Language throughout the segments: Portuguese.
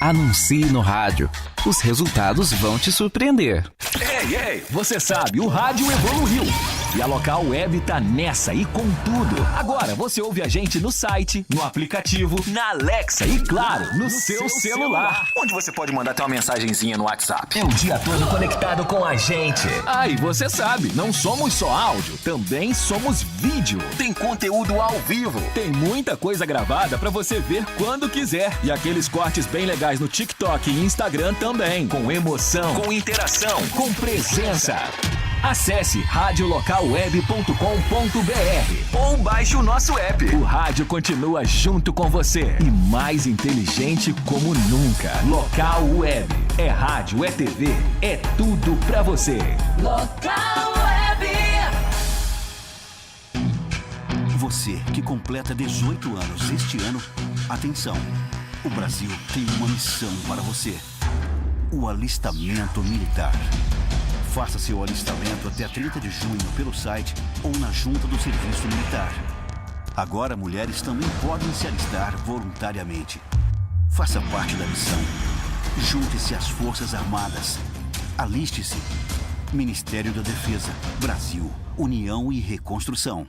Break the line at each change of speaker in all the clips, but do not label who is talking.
Anuncie no rádio. Os resultados vão te surpreender.
Ei, você sabe, o rádio evoluiu. E a Local Web tá nessa e com tudo. Agora você ouve a gente no site, no aplicativo, na Alexa e, claro, no seu celular.
Onde você pode mandar até uma mensagenzinha no WhatsApp.
É o dia todo conectado com a gente. E você sabe, não somos só áudio, também somos vídeo.
Tem conteúdo ao vivo.
Tem muita coisa gravada pra você ver quando quiser. E aqueles cortes bem legais no TikTok e Instagram também. Com emoção,
com interação,
com presença. Acesse radiolocalweb.com.br
ou baixe o nosso app.
O rádio continua junto com você e mais inteligente como nunca. Local Web. É rádio, é TV, é tudo pra você.
Local Web.
Você que completa 18 anos este ano, atenção. O Brasil tem uma missão para você. O alistamento militar. Faça seu alistamento até 30 de junho pelo site ou na junta do Serviço Militar. Agora, mulheres também podem se alistar voluntariamente. Faça parte da missão. Junte-se às Forças Armadas. Aliste-se. Ministério da Defesa, Brasil, União e Reconstrução.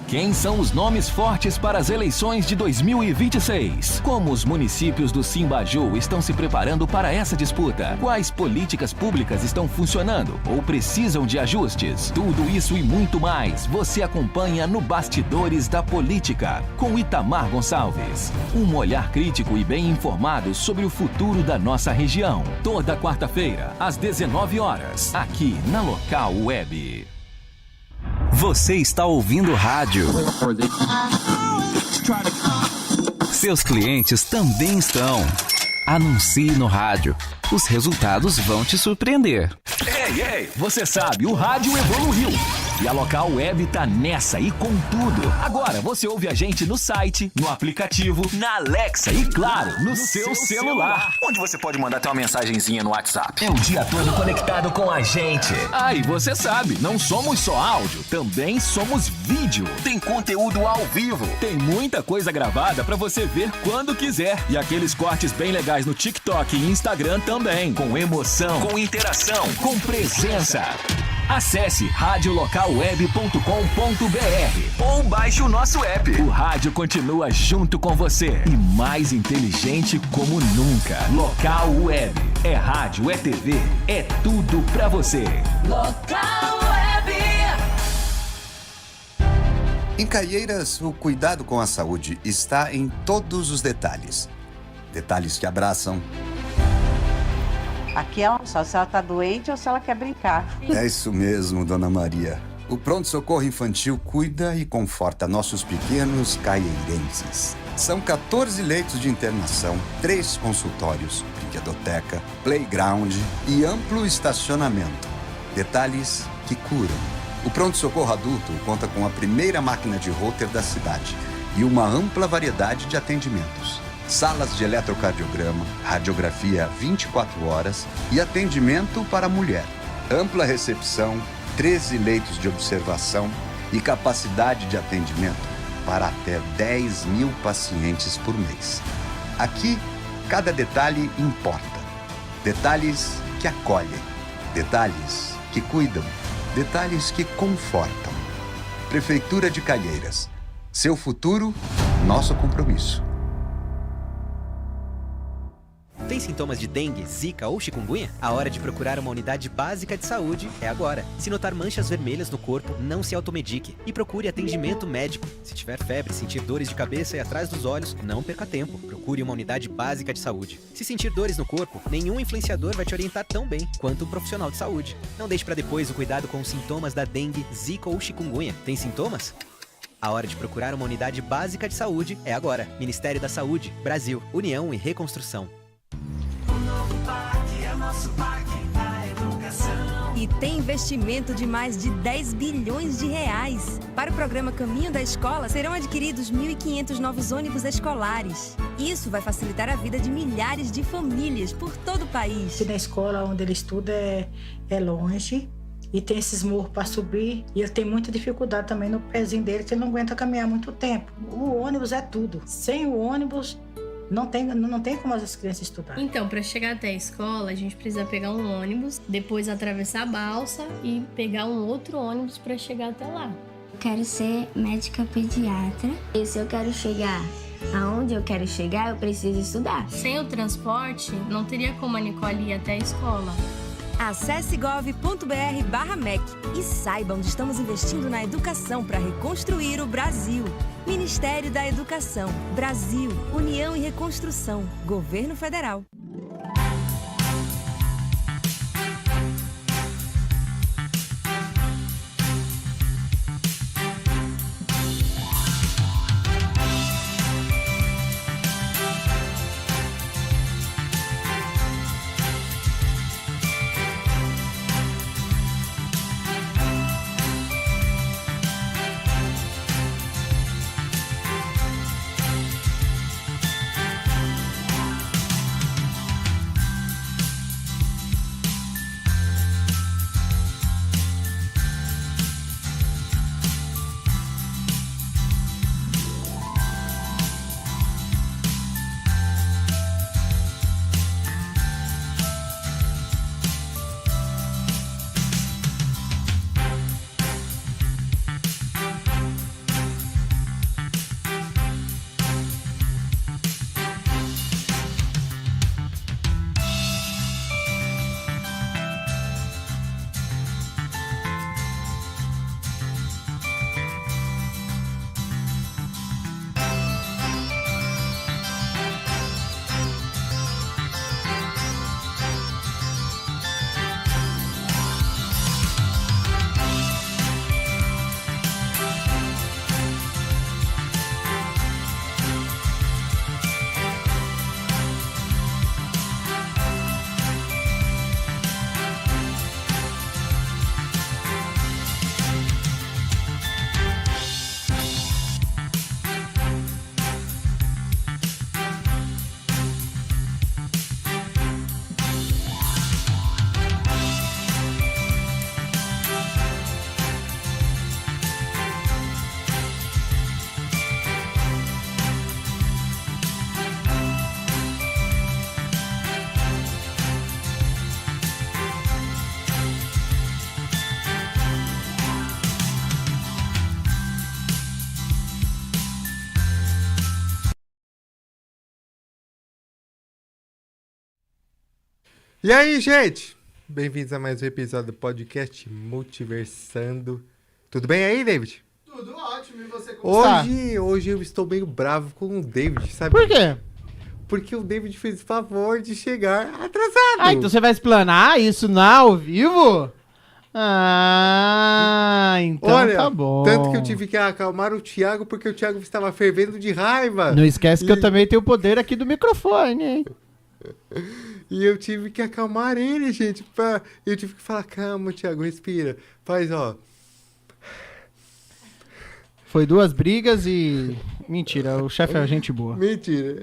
Quem são os nomes fortes para as eleições de 2026? Como os municípios do Simbaju estão se preparando para essa disputa? Quais políticas públicas estão funcionando ou precisam de ajustes? Tudo isso e muito mais você acompanha no Bastidores da Política, com Itamar Gonçalves. Um olhar crítico e bem informado sobre o futuro da nossa região. Toda quarta-feira, às 19 horas, aqui na Local Web.
Você está ouvindo rádio. Seus clientes também estão. Anuncie no rádio. Os resultados vão te surpreender.
Ei, você sabe, o rádio evoluiu. E a Local Web tá nessa e com tudo. Agora você ouve a gente no site, no aplicativo, na Alexa e, claro, no seu celular.
Onde você pode mandar até uma mensagenzinha no WhatsApp.
É o dia todo conectado com a gente. E você sabe, não somos só áudio, também somos vídeo.
Tem conteúdo ao vivo.
Tem muita coisa gravada pra você ver quando quiser. E aqueles cortes bem legais no TikTok e Instagram também. Com emoção,
com interação,
com presença. Acesse radiolocalweb.com.br
ou baixe o nosso app.
O rádio continua junto com você e mais inteligente como nunca. Local Web. É rádio, é TV, é tudo pra você.
Local Web.
Em Caieiras, o cuidado com a saúde está em todos os detalhes. Detalhes que abraçam.
Aqui é só se ela tá doente ou se ela quer brincar.
É isso mesmo, Dona Maria. O Pronto-Socorro Infantil cuida e conforta nossos pequenos caieirenses. São 14 leitos de internação, 3 consultórios, brinquedoteca, playground e amplo estacionamento. Detalhes que curam. O Pronto-Socorro Adulto conta com a primeira máquina de Holter da cidade e uma ampla variedade de atendimentos. Salas de eletrocardiograma, radiografia 24 horas e atendimento para a mulher. Ampla recepção, 13 leitos de observação e capacidade de atendimento para até 10 mil pacientes por mês. Aqui, cada detalhe importa. Detalhes que acolhem, detalhes que cuidam, detalhes que confortam. Prefeitura de Caieiras. Seu futuro, nosso compromisso.
Tem sintomas de dengue, zika ou chikungunya? A hora de procurar uma unidade básica de saúde é agora. Se notar manchas vermelhas no corpo, não se automedique e procure atendimento médico. Se tiver febre, sentir dores de cabeça e atrás dos olhos, não perca tempo. Procure uma unidade básica de saúde. Se sentir dores no corpo, nenhum influenciador vai te orientar tão bem quanto um profissional de saúde. Não deixe para depois o cuidado com os sintomas da dengue, zika ou chikungunya. Tem sintomas? A hora de procurar uma unidade básica de saúde é agora. Ministério da Saúde, Brasil, União e Reconstrução.
E tem investimento de mais de 10 bilhões de reais. Para o programa Caminho da Escola, serão adquiridos 1.500 novos ônibus escolares. Isso vai facilitar a vida de milhares de famílias por todo o país.
Na escola onde ele estuda é longe e tem esses morros para subir. E ele tem muita dificuldade também no pezinho dele, que ele não aguenta caminhar muito tempo. O ônibus é tudo. Sem o ônibus, não tem como as crianças estudarem.
Então, para chegar até a escola, a gente precisa pegar um ônibus, depois atravessar a balsa e pegar um outro ônibus para chegar até lá.
Quero ser médica pediatra. E se eu quero chegar aonde eu quero chegar, eu preciso estudar.
Sem o transporte, não teria como a Nicole ir até a escola.
Acesse gov.br/MEC e saiba onde estamos investindo na educação para reconstruir o Brasil. Ministério da Educação, Brasil, União e Reconstrução, Governo Federal.
E aí, gente? Bem-vindos a mais um episódio do podcast Multiversando. Tudo bem aí, David?
Tudo ótimo, e você como está?
Hoje eu estou meio bravo com o David, sabe?
Por quê?
Porque o David fez o favor de chegar atrasado.
Ah, então você vai explanar isso ao vivo? Ah, então
olha,
tá bom.
Tanto que eu tive que acalmar o Thiago, porque o Thiago estava fervendo de raiva.
Não esquece que eu também tenho o poder aqui do microfone, hein?
E eu tive que acalmar ele, gente. Eu tive que falar, calma, Thiago, respira. Faz, ó.
Foi 2 brigas e... Mentira, o chefe é gente boa.
Mentira,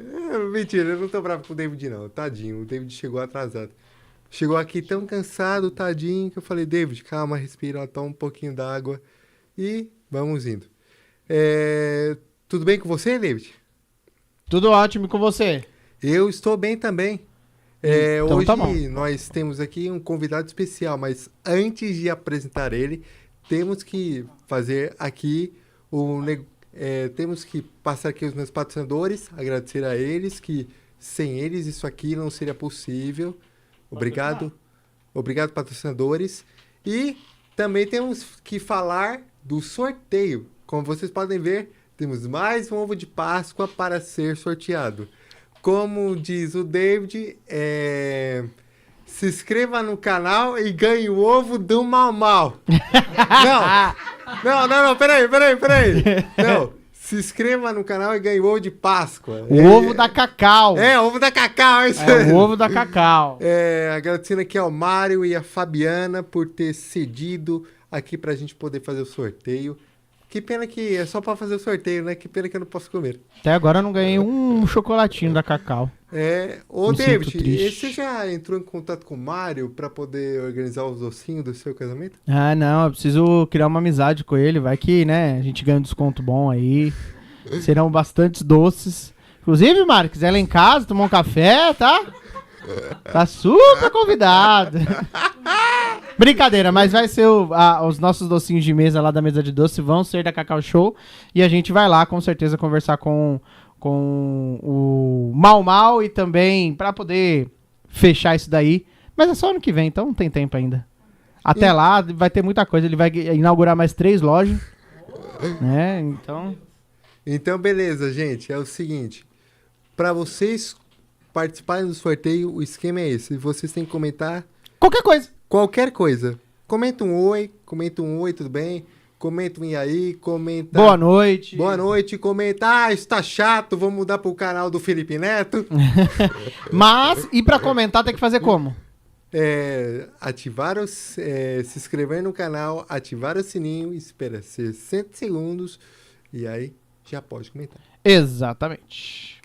eu não tô bravo com o David, não. Tadinho, o David chegou atrasado. Chegou aqui tão cansado, tadinho, que eu falei, David, calma, respira, toma um pouquinho d'água e vamos indo. Tudo bem com você, David?
Tudo ótimo com você.
Eu estou bem também.
Então,
hoje
tá bom.
nós temos aqui um convidado especial, mas antes de apresentar ele, temos que fazer aqui temos que passar aqui os meus patrocinadores, agradecer a eles, que sem eles isso aqui não seria possível. Obrigado, patrocinadores. E também temos que falar do sorteio. Como vocês podem ver, temos mais um ovo de Páscoa para ser sorteado. Como diz o David, se inscreva no canal e ganhe o ovo do Mau Mau. Não, peraí. Não, se inscreva no canal e ganhe o ovo de Páscoa.
O ovo da Cacau.
Ovo da Cacau, é isso
o ovo da Cacau.
Agradecendo aqui ao Mário e a Fabiana por ter cedido aqui pra gente poder fazer o sorteio. Que pena que é só pra fazer o sorteio, né? Que pena que eu não posso comer.
Até agora eu não ganhei um chocolatinho da Cacau.
Ô David, você já entrou em contato com o Mário pra poder organizar os docinhos do seu casamento?
Ah, não, eu preciso criar uma amizade com ele. Vai que, né, a gente ganha um desconto bom aí. Serão bastantes doces. Inclusive, Mário, quiser lá em casa, tomar um café, tá? Tá super convidado. Brincadeira, mas vai ser os nossos docinhos de mesa lá da mesa de doce vão ser da Cacau Show. E a gente vai lá, com certeza, conversar com o Mal e também pra poder fechar isso daí. Mas é só ano que vem, então não tem tempo ainda. Até lá vai ter muita coisa. Ele vai inaugurar mais 3 lojas. Né?
Então, beleza, gente. É o seguinte. Pra vocês participarem do sorteio, o esquema é esse. Vocês têm que comentar... Qualquer coisa. Comenta um oi, tudo bem? Comenta um e aí, comenta...
Boa noite.
Boa noite, comenta, isso tá chato, vamos mudar pro canal do Felipe Neto.
Mas, e pra comentar tem que fazer como?
Se inscrever no canal, ativar o sininho, espera 60 segundos e aí já pode comentar.
Exatamente.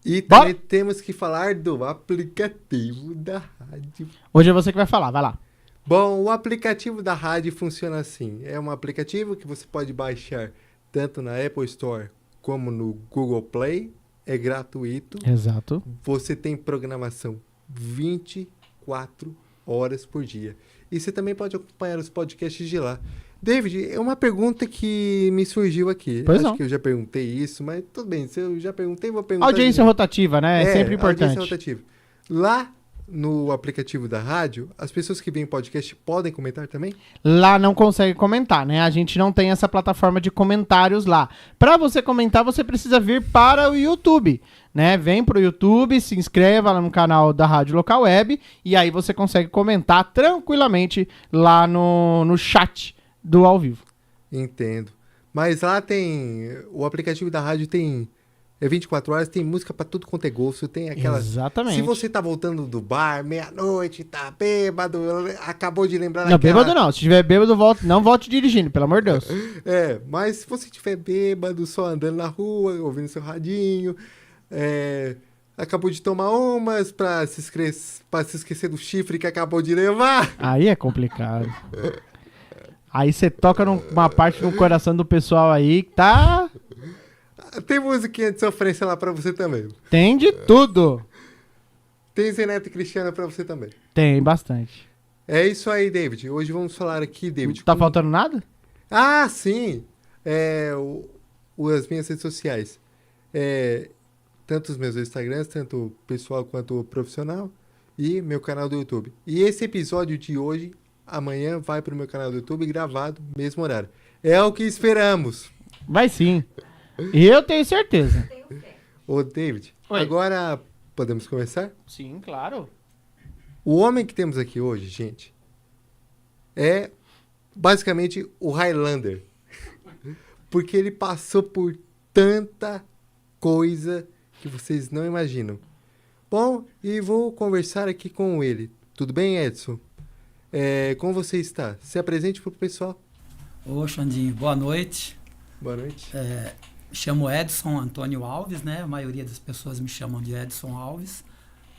E também temos que falar do aplicativo da rádio.
Hoje é você que vai falar, vai lá.
Bom, o aplicativo da rádio funciona assim. É um aplicativo que você pode baixar tanto na Apple Store como no Google Play. É gratuito.
Exato.
Você tem programação 24 horas por dia. E você também pode acompanhar os podcasts de lá. David, é uma pergunta que me surgiu aqui. Acho que eu já perguntei isso, mas tudo bem. Se eu já perguntei, vou perguntar.
Audiência rotativa, né? É sempre importante.
Audiência rotativa. Lá no aplicativo da rádio, as pessoas que veem podcast podem comentar também?
Lá não consegue comentar, né? A gente não tem essa plataforma de comentários lá. Para você comentar, você precisa vir para o YouTube, né? Vem pro YouTube, se inscreva lá no canal da Rádio Local Web e aí você consegue comentar tranquilamente lá no chat do ao vivo.
Entendo. Mas lá tem... O aplicativo da rádio tem... É 24 horas, tem música pra tudo quanto é gosto, tem aquelas...
Exatamente.
Se você tá voltando do bar, meia-noite, tá bêbado, acabou de lembrar
Não, bêbado não. Se tiver bêbado, não volte dirigindo, pelo amor de Deus.
Mas se você tiver bêbado, só andando na rua, ouvindo seu radinho, acabou de tomar umas pra se esquecer do chifre que acabou de levar.
Aí é complicado. Aí você toca numa parte do coração do pessoal aí que tá...
Tem musiquinha de sofrência lá pra você também.
Tem de tudo.
Tem Zé Neto e Cristiano pra você também.
Tem, bastante.
É isso aí, David. Hoje vamos falar aqui, David.
Tá faltando nada?
Ah, sim. As minhas redes sociais. Tanto os meus Instagrams, tanto o pessoal quanto o profissional. E meu canal do YouTube. E esse episódio de hoje, amanhã, vai pro meu canal do YouTube gravado, mesmo horário. É o que esperamos.
Vai sim. E eu tenho certeza.
Ô, David,
Oi.
Agora podemos começar?
Sim, claro.
O homem que temos aqui hoje, gente, é basicamente o Highlander. Porque ele passou por tanta coisa que vocês não imaginam. Bom, e vou conversar aqui com ele. Tudo bem, Edson? Como você está? Se apresente pro pessoal.
Ô, Xandinho, boa noite.
Boa noite.
Me chamo Edson Antônio Alves, né? A maioria das pessoas me chamam de Edson Alves.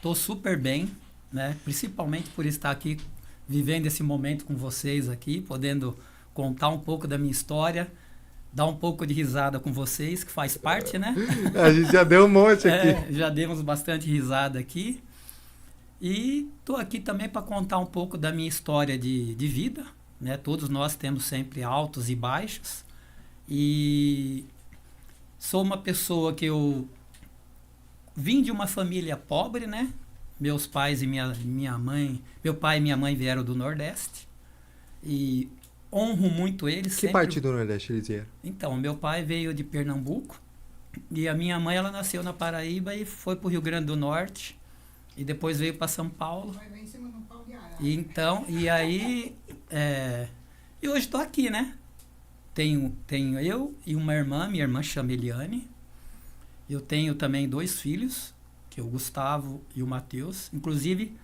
Tô super bem, né? Principalmente por estar aqui vivendo esse momento com vocês aqui, podendo contar um pouco da minha história, dar um pouco de risada com vocês, que faz parte, né?
A gente já deu um monte aqui.
Já demos bastante risada aqui. E tô aqui também para contar um pouco da minha história de vida, né? Todos nós temos sempre altos e baixos. E sou uma pessoa que eu vim de uma família pobre, né? Meus pais e minha mãe, meu pai e minha mãe vieram do Nordeste e honro muito eles.
Que parte do Nordeste eles vieram?
Então, meu pai veio de Pernambuco e a minha mãe, ela nasceu na Paraíba e foi para o Rio Grande do Norte e depois veio para São Paulo. E hoje estou aqui, né? Tenho eu e uma irmã, minha irmã chama Eliane. Eu tenho também 2 filhos, que é o Gustavo e o Matheus. Inclusive,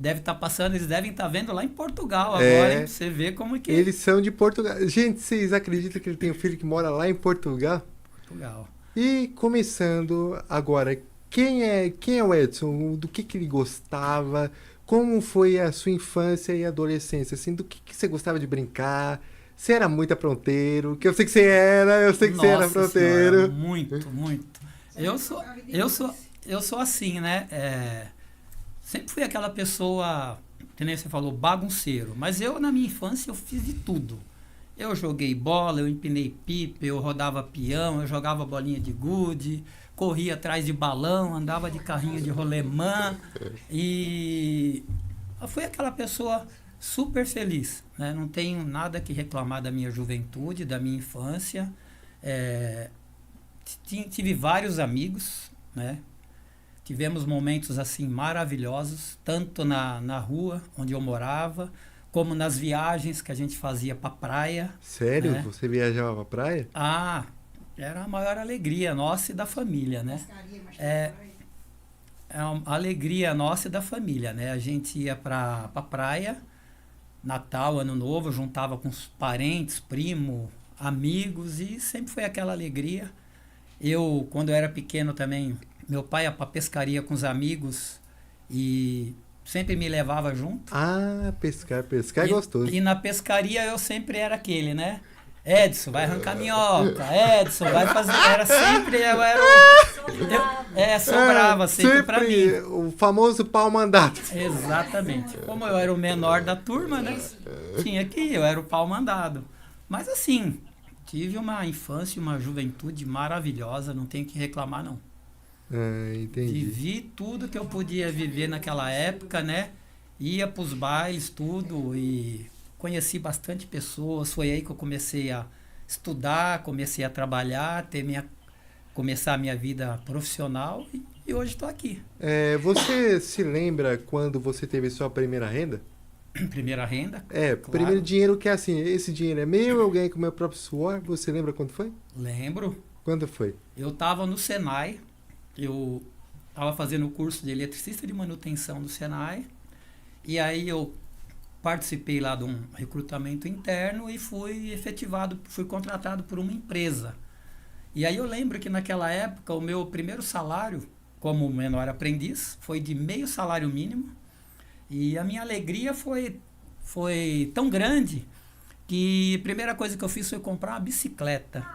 eles devem estar vendo lá em Portugal agora, hein? Pra você ver como que...
Eles são de Portugal. Gente, vocês acreditam que ele tem um filho que mora lá em Portugal?
Portugal.
E começando agora, quem é o Edson? Do que ele gostava? Como foi a sua infância e adolescência? Assim, do que você gostava de brincar? Você era muito apronteiro, que eu sei que você era, você era apronteiro.
Senhora, muito, muito. Eu sou assim, né? Sempre fui aquela pessoa, que nem você falou, bagunceiro. Mas eu, na minha infância, eu fiz de tudo. Eu joguei bola, eu empinei pipa, eu rodava peão, eu jogava bolinha de gude, corria atrás de balão, andava de carrinho de rolemã. E eu fui aquela pessoa super feliz, né? Não tenho nada que reclamar da minha juventude, da minha infância. Tive vários amigos, né? Tivemos momentos assim maravilhosos, tanto na rua onde eu morava, como nas viagens que a gente fazia para praia.
Sério?
Né?
Você viajava para praia?
Ah, era a maior alegria nossa e da família, né? É uma alegria nossa e da família, né? A gente ia para praia, Natal, Ano Novo, juntava com os parentes, primo, amigos, e sempre foi aquela alegria. Eu, quando eu era pequeno também, meu pai ia para pescaria com os amigos e sempre me levava junto.
Ah, pescar é gostoso.
E na pescaria eu sempre era aquele, né? Edson, vai arrancar minhoca. Edson, vai fazer. Era sempre, sobrava sempre pra mim.
O famoso pau mandado.
Exatamente. Como eu era o menor da turma, né? Tinha que ir, eu era o pau mandado. Mas assim, tive uma infância e uma juventude maravilhosa, não tenho que reclamar, não.
Entendi.
Vivi tudo que eu podia viver naquela época, né? Ia pros bailes, tudo, e conheci bastante pessoas. Foi aí que eu comecei a estudar, comecei a trabalhar, começar a minha vida profissional, e hoje estou aqui.
Você se lembra quando você teve sua primeira renda?
Primeira renda?
Claro. Primeiro dinheiro que é assim, esse dinheiro é meu, eu ganhei com o meu próprio suor. Você lembra quando foi?
Lembro.
Quando foi?
Eu estava no Senai. Eu estava fazendo o curso de eletricista de manutenção do Senai, e aí eu participei lá de um recrutamento interno e fui contratado por uma empresa. E aí eu lembro que naquela época o meu primeiro salário como menor aprendiz foi de meio salário mínimo, e a minha alegria foi tão grande que a primeira coisa que eu fiz foi comprar uma bicicleta.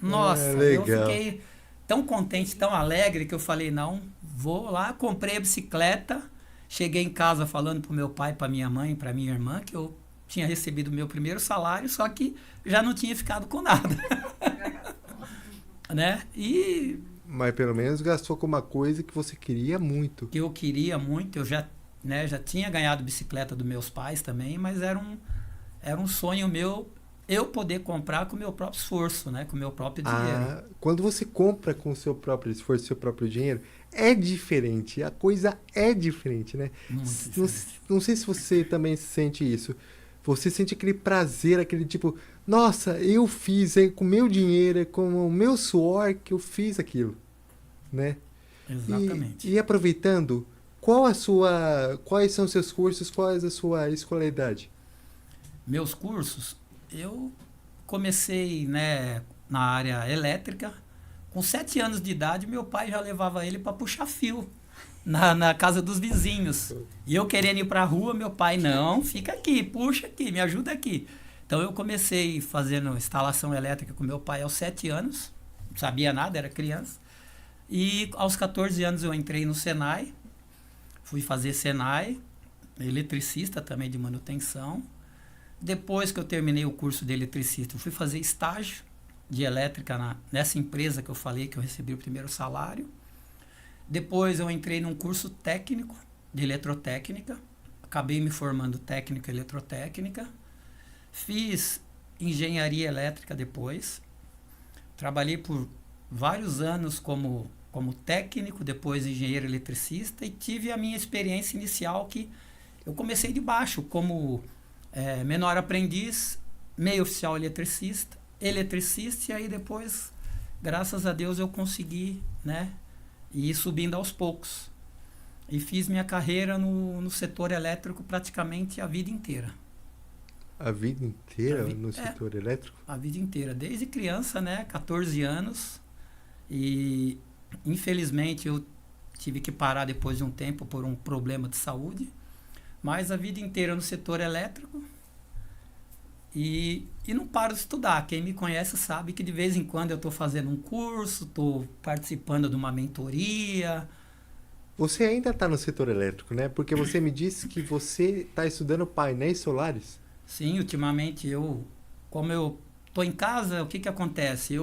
Nossa, eu fiquei tão contente, tão alegre, que eu falei, não, vou lá, comprei a bicicleta, cheguei em casa falando pro meu pai, pra minha mãe, pra minha irmã, que eu tinha recebido o meu primeiro salário, só que já não tinha ficado com nada. Né?
Mas pelo menos gastou com uma coisa que você queria muito.
Que eu queria muito, eu já tinha ganhado bicicleta dos meus pais também, mas era um sonho meu, eu poder comprar com o meu próprio esforço, né? Com o meu próprio dinheiro.
Quando você compra com o seu próprio esforço, seu próprio dinheiro, é diferente. A coisa é diferente, né? Não sei se você também sente isso. Você sente aquele prazer, aquele tipo, nossa, eu fiz com o meu dinheiro, com o meu suor que eu fiz aquilo, né?
Exatamente.
E aproveitando, quais são os seus cursos, qual é a sua escolaridade?
Meus cursos, eu comecei, né, na área elétrica. Com 7 anos de idade, meu pai já levava ele para puxar fio na casa dos vizinhos. E eu querendo ir para a rua, meu pai, não, fica aqui, puxa aqui, me ajuda aqui. Então eu comecei fazendo instalação elétrica com meu pai aos 7 anos, não sabia nada, era criança. E aos 14 anos eu entrei no Senai, fui fazer Senai, eletricista também de manutenção. Depois que eu terminei o curso de eletricista, eu fui fazer estágio de elétrica nessa empresa que eu falei que eu recebi o primeiro salário. Depois eu entrei num curso técnico de eletrotécnica, acabei me formando técnico em eletrotécnica, fiz engenharia elétrica depois, trabalhei por vários anos como técnico, depois engenheiro eletricista, e tive a minha experiência inicial que eu comecei de baixo, como menor aprendiz, meio oficial eletricista, e aí depois, graças a Deus, eu consegui, né, ir subindo aos poucos. E fiz minha carreira no setor elétrico praticamente a vida inteira.
A vida inteira no setor elétrico?
A vida inteira, desde criança, né, 14 anos, e infelizmente eu tive que parar depois de um tempo por um problema de saúde, mas a vida inteira no setor elétrico. E não paro de estudar. Quem me conhece sabe que de vez em quando eu estou fazendo um curso, estou participando de uma mentoria.
Você ainda está no setor elétrico, né? Porque você me disse que você está estudando painéis solares.
Sim, ultimamente como eu estou em casa, o que acontece?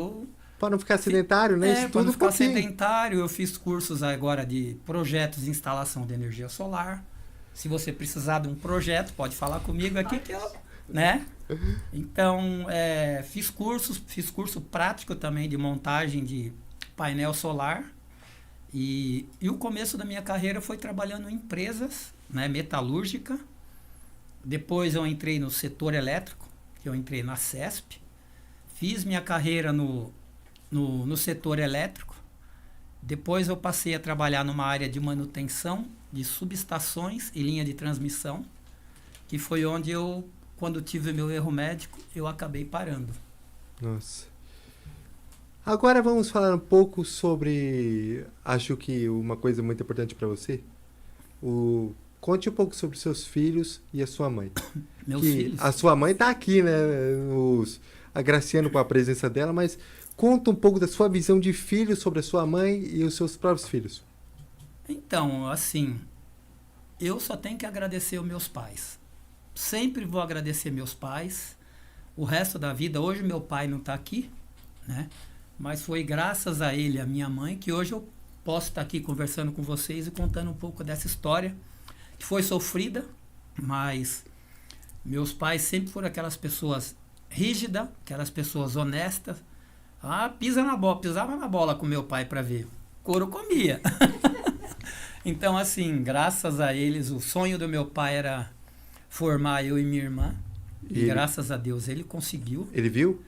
Para não ficar sedentário, né? Estuda
para não ficar
um pouquinho.
sedentário, eu fiz cursos agora de projetos de instalação de energia solar. Se você precisar de um projeto, pode falar comigo aqui que eu... né? Então, fiz curso prático também de montagem de painel solar. E o começo da minha carreira foi trabalhando em empresas, né, metalúrgica. Depois eu entrei no setor elétrico, eu entrei na CESP. Fiz minha carreira no setor elétrico. Depois eu passei a trabalhar numa área de manutenção de subestações e linha de transmissão, que foi onde quando tive meu erro médico, eu acabei parando.
Nossa. Agora vamos falar um pouco sobre, acho que uma coisa muito importante para você. Conte um pouco sobre seus filhos e a sua mãe.
Meus filhos?
A sua mãe está aqui, né? Agraciando com a presença dela, mas conta um pouco da sua visão de filho sobre a sua mãe e os seus próprios filhos.
Então, assim, eu só tenho que agradecer os meus pais. Sempre vou agradecer meus pais. O resto da vida, hoje meu pai não está aqui, né? Mas foi graças a ele, a minha mãe, que hoje eu posso estar aqui conversando com vocês e contando um pouco dessa história, que foi sofrida, mas meus pais sempre foram aquelas pessoas rígidas, aquelas pessoas honestas. Pisava na bola com meu pai para ver. Couro comia. Então, assim, graças a eles, o sonho do meu pai era formar eu e minha irmã. E graças a Deus ele conseguiu.
Ele viu?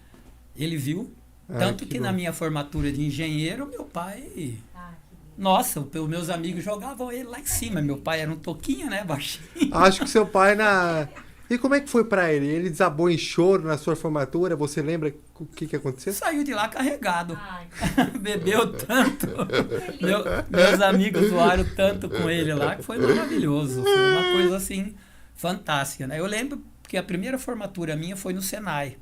Ele viu. Tanto que na minha formatura de engenheiro, meu pai... Nossa, os meus amigos jogavam ele lá em cima. Meu pai era um toquinho, né? Baixinho.
Acho que seu pai E como é que foi pra ele? Ele desabou em choro na sua formatura? Você lembra o que aconteceu?
Saiu de lá carregado. Bebeu tanto. Meus amigos zoaram tanto com ele lá que foi maravilhoso. Foi uma coisa assim fantástica, né? Eu lembro que a primeira formatura minha foi no Senai.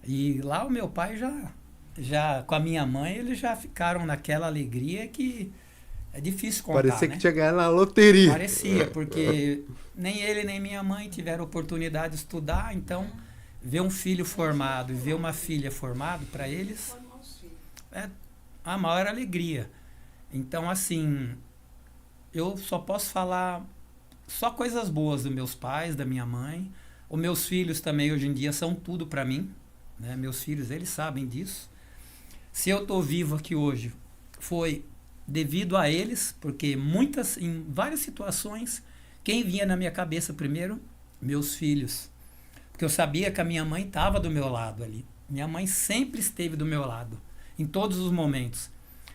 E lá o meu pai já com a minha mãe, eles já ficaram naquela alegria que é difícil contar.
Parecia que
né?
tinha ganhado na loteria.
Parecia, porque nem ele nem minha mãe tiveram oportunidade de estudar, então ver um filho formado e ver uma filha formada, para eles é a maior alegria. Então, assim, eu só posso falar só coisas boas dos meus pais, da minha mãe. Os meus filhos também hoje em dia são tudo para mim, né? Meus filhos, eles sabem disso. Se eu estou vivo aqui hoje, foi devido a eles, porque em várias situações, quem vinha na minha cabeça primeiro? Meus filhos. Porque eu sabia que a minha mãe estava do meu lado ali. Minha mãe sempre esteve do meu lado, em todos os momentos.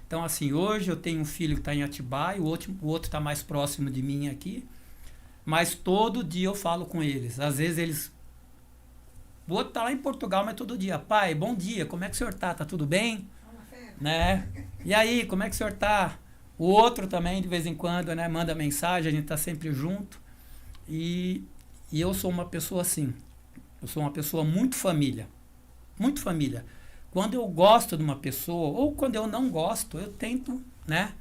Então, assim, hoje eu tenho um filho que está em Atibaia, o outro está mais próximo de mim aqui, mas todo dia eu falo com eles. Às vezes eles... O outro está lá em Portugal, mas todo dia. Pai, bom dia, como é que o senhor está? Tá tudo bem? Né? E aí, como é que o senhor está? O outro também, de vez em quando, né, manda mensagem, a gente está sempre junto. E eu sou uma pessoa assim. Eu sou uma pessoa muito família. Muito família. Quando eu gosto de uma pessoa, ou quando eu não gosto, eu tento, né,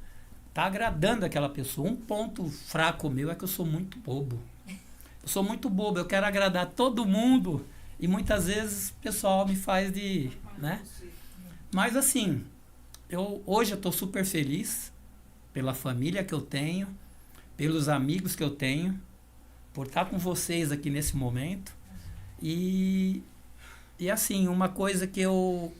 tá agradando aquela pessoa. Um ponto fraco meu é que eu sou muito bobo. Eu sou muito bobo, eu quero agradar todo mundo. E muitas vezes o pessoal me faz de... né? Mas assim, hoje eu estou super feliz pela família que eu tenho, pelos amigos que eu tenho, por estar com vocês aqui nesse momento. E assim, uma coisa que eu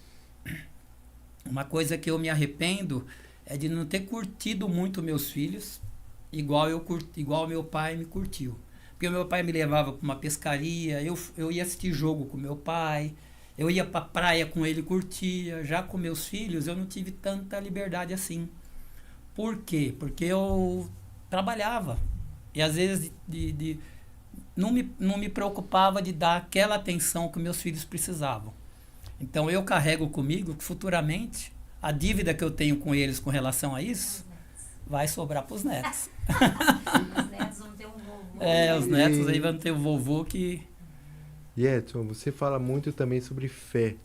me arrependo é de não ter curtido muito meus filhos, igual meu pai me curtiu. Porque o meu pai me levava para uma pescaria, eu ia assistir jogo com meu pai, eu ia para a praia com ele, curtia. Já com meus filhos eu não tive tanta liberdade assim. Por quê? Porque eu trabalhava. E às vezes não me preocupava de dar aquela atenção que meus filhos precisavam. Então eu carrego comigo que futuramente a dívida que eu tenho com eles com relação a isso vai sobrar para os netos.
Os netos vão ter um vovô.
Os netos aí vão ter o vovô que
E Edson, você fala muito também sobre fé.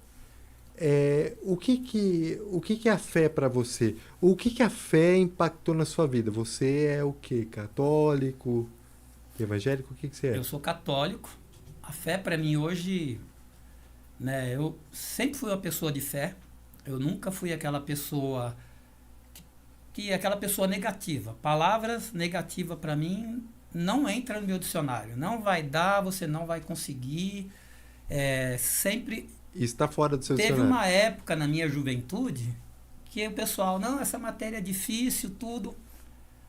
O que é a fé para você? O que a fé impactou na sua vida? Você é o quê? Católico? Evangélico? O que você é?
Eu sou católico. A fé para mim hoje, né, eu sempre fui uma pessoa de fé. Eu nunca fui aquela pessoa aquela pessoa negativa. Palavras negativas para mim não entram no meu dicionário. Não vai dar, você não vai conseguir. Sempre
está fora do seu
teve
dicionário.
uma época na minha juventude que o pessoal, não, essa matéria é difícil, tudo.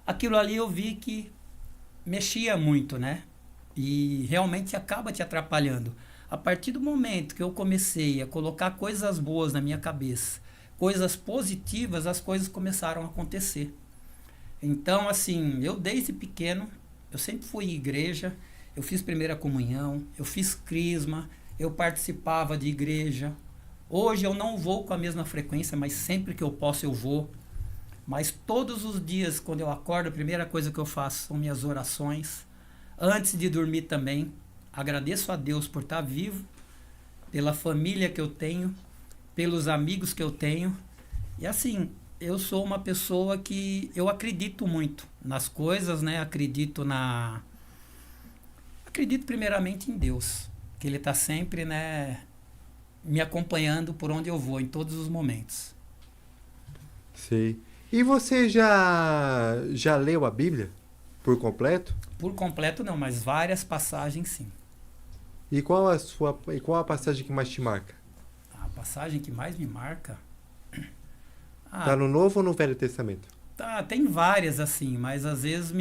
Aquilo ali eu vi que mexia muito, né? E realmente acaba te atrapalhando. A partir do momento que eu comecei a colocar coisas boas na minha cabeça, coisas positivas, as coisas começaram a acontecer. Então, assim, eu desde pequeno, eu sempre fui em igreja, eu fiz primeira comunhão, eu fiz crisma, eu participava de igreja. Hoje eu não vou com a mesma frequência, mas sempre que eu posso eu vou. Mas todos os dias, quando eu acordo, a primeira coisa que eu faço são minhas orações. Antes de dormir também, agradeço a Deus por estar vivo, pela família que eu tenho, pelos amigos que eu tenho. E assim, eu sou uma pessoa que eu acredito muito nas coisas, né? Acredito primeiramente em Deus, que Ele está sempre, né, me acompanhando por onde eu vou, em todos os momentos.
Sei. E você já leu a Bíblia por completo?
Por completo não, mas várias passagens sim.
E qual a passagem que mais te marca?
A passagem que mais me marca...
Tá no Novo ou no Velho Testamento?
Tá, tem várias assim, mas às vezes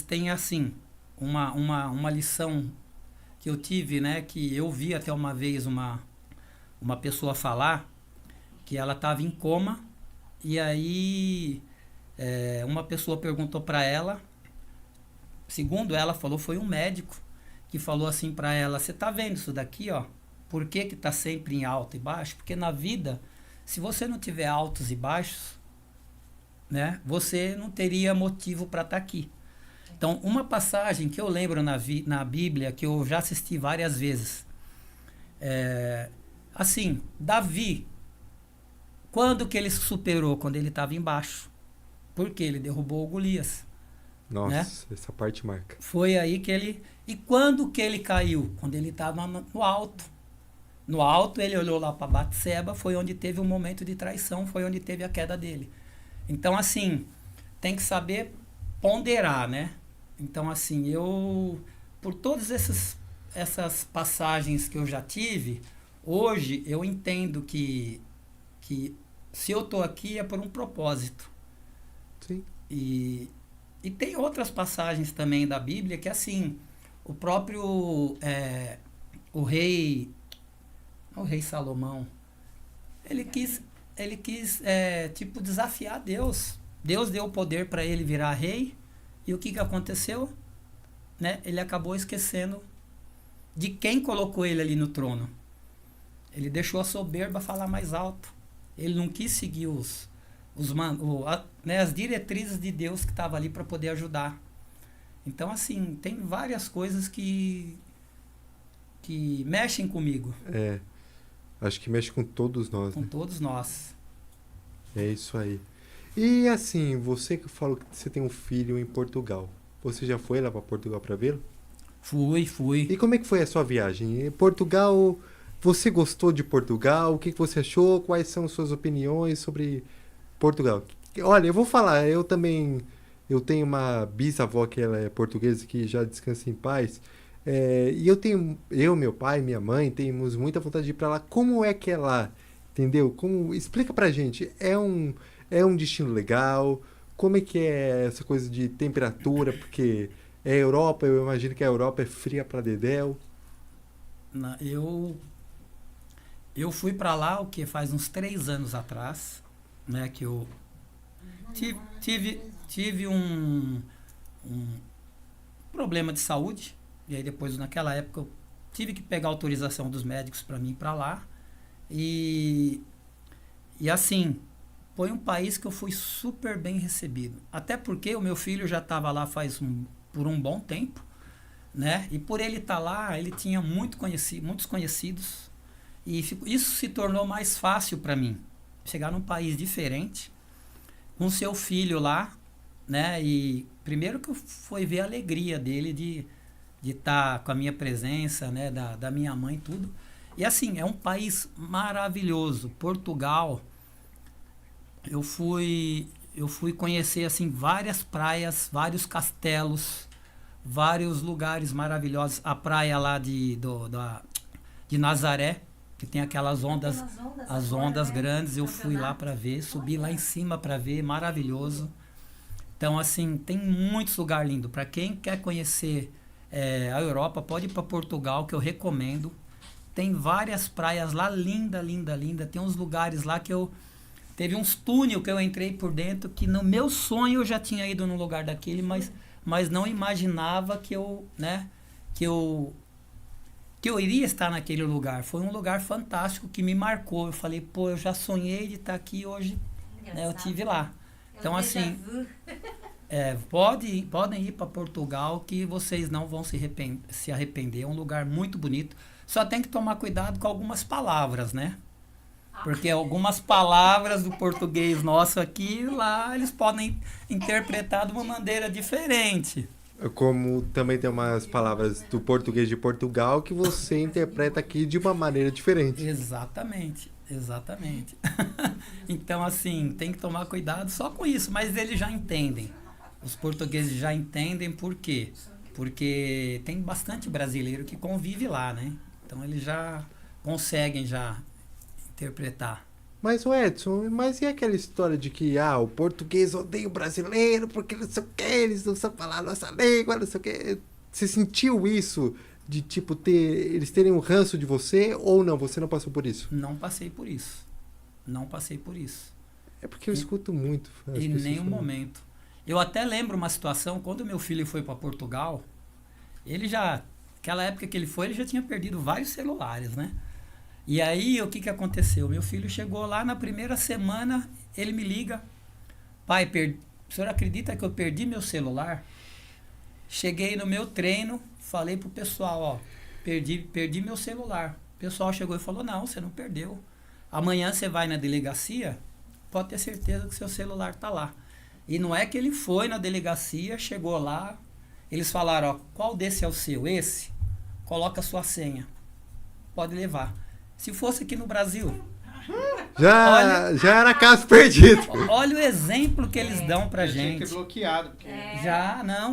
tem assim, uma lição que eu tive, né, que eu vi até uma vez uma pessoa falar que ela estava em coma e aí uma pessoa perguntou para ela, segundo ela falou, foi um médico que falou assim para ela, você tá vendo isso daqui, ó? Por que tá sempre em alto e baixo? Porque na vida, se você não tiver altos e baixos, né, você não teria motivo para estar aqui. Então, uma passagem que eu lembro na Bíblia, que eu já assisti várias vezes, assim, Davi, quando que ele se superou? Quando ele estava embaixo. Porque ele derrubou o Golias.
Nossa,
né?
Essa parte marca.
Foi aí que ele... E quando que ele caiu? Quando ele estava no alto. No alto, ele olhou lá para Batseba, foi onde teve um momento de traição, foi onde teve a queda dele. Então, assim, tem que saber ponderar, né? Então, assim, por todas essas passagens que eu já tive, hoje eu entendo que se eu estou aqui é por um propósito.
Sim.
E tem outras passagens também da Bíblia que, assim, o próprio o rei Salomão, ele quis tipo, desafiar Deus. Deus deu o poder para ele virar rei, e o que aconteceu? Né? Ele acabou esquecendo de quem colocou ele ali no trono. Ele deixou a soberba falar mais alto. Ele não quis seguir as diretrizes de Deus que estavam ali para poder ajudar. Então, assim, tem várias coisas que mexem comigo.
Acho que mexe com todos nós.
Com todos nós.
É isso aí. E assim, você que falou que você tem um filho em Portugal, você já foi lá para Portugal para vê-lo?
Fui.
E como é que foi a sua viagem? Em Portugal, você gostou de Portugal? O que você achou? Quais são suas opiniões sobre Portugal? Olha, eu vou falar, eu tenho uma bisavó que ela é portuguesa, que já descansa em paz. E meu pai, minha mãe, temos muita vontade de ir para lá. Como é que é lá? Entendeu? Explica pra gente. É um destino legal? Como é que é essa coisa de temperatura? Porque é Europa, eu imagino que a Europa é fria pra dedéu.
Eu fui para lá, o que faz uns 3 anos atrás, né, que eu tive um problema de saúde. E aí depois, naquela época, eu tive que pegar autorização dos médicos para mim ir para lá. E assim, foi um país que eu fui super bem recebido. Até porque o meu filho já estava lá por um bom tempo, né? E por ele estar lá, ele tinha muitos conhecidos. E isso se tornou mais fácil para mim. Chegar num país diferente, com seu filho lá, né? E primeiro que foi ver a alegria dele de estar com a minha presença, né? Da minha mãe e tudo. E assim, é um país maravilhoso. Portugal, eu fui conhecer assim várias praias, vários castelos, vários lugares maravilhosos. A praia lá de Nazaré, que tem aquelas ondas, as ondas grandes, eu fui lá para ver, subi lá em cima para ver, maravilhoso. Então, assim, tem muitos lugares lindos. Para quem quer conhecer a Europa, pode ir para Portugal, que eu recomendo. Tem várias praias lá, linda. Tem uns lugares lá que teve uns túneis que eu entrei por dentro, que no meu sonho eu já tinha ido num lugar daquele, mas não imaginava que eu iria estar naquele lugar. Foi um lugar fantástico que me marcou. Eu falei, pô, eu já sonhei de estar aqui hoje, né? Eu tive lá. Então, assim, podem ir para Portugal que vocês não vão se arrepender. É um lugar muito bonito. Só tem que tomar cuidado com algumas palavras, né? Porque algumas palavras do português nosso aqui, lá, eles podem interpretar de uma maneira diferente.
Como também tem umas palavras do português de Portugal que você interpreta aqui de uma maneira diferente.
Exatamente. Então, assim, tem que tomar cuidado só com isso, mas eles já entendem. Os portugueses já entendem por quê? Porque tem bastante brasileiro que convive lá, né? Então, eles já conseguem já interpretar.
Mas, Edson, e aquela história de que o português odeia o brasileiro porque não sei o que, eles não sabem falar a nossa língua, não sei o que. Você sentiu isso de, tipo, eles terem um ranço de você ou não? Você não passou por isso?
Não passei por isso.
É porque eu escuto muito.
Em nenhum momento. Eu até lembro uma situação, quando meu filho foi para Portugal, aquela época que ele foi, ele já tinha perdido vários celulares, né? E aí, o que aconteceu? Meu filho chegou lá, na primeira semana, ele me liga. Pai, o senhor acredita que eu perdi meu celular? Cheguei no meu treino, falei pro pessoal, perdi meu celular. O pessoal chegou e falou, não, você não perdeu. Amanhã você vai na delegacia, pode ter certeza que seu celular tá lá. E não é que ele foi na delegacia, chegou lá, eles falaram, qual desse é o seu? Esse? Coloca a sua senha. Pode levar. Se fosse aqui no Brasil,
já era caso perdido.
Olha o exemplo que eles dão pra gente.
Tinha que bloqueado.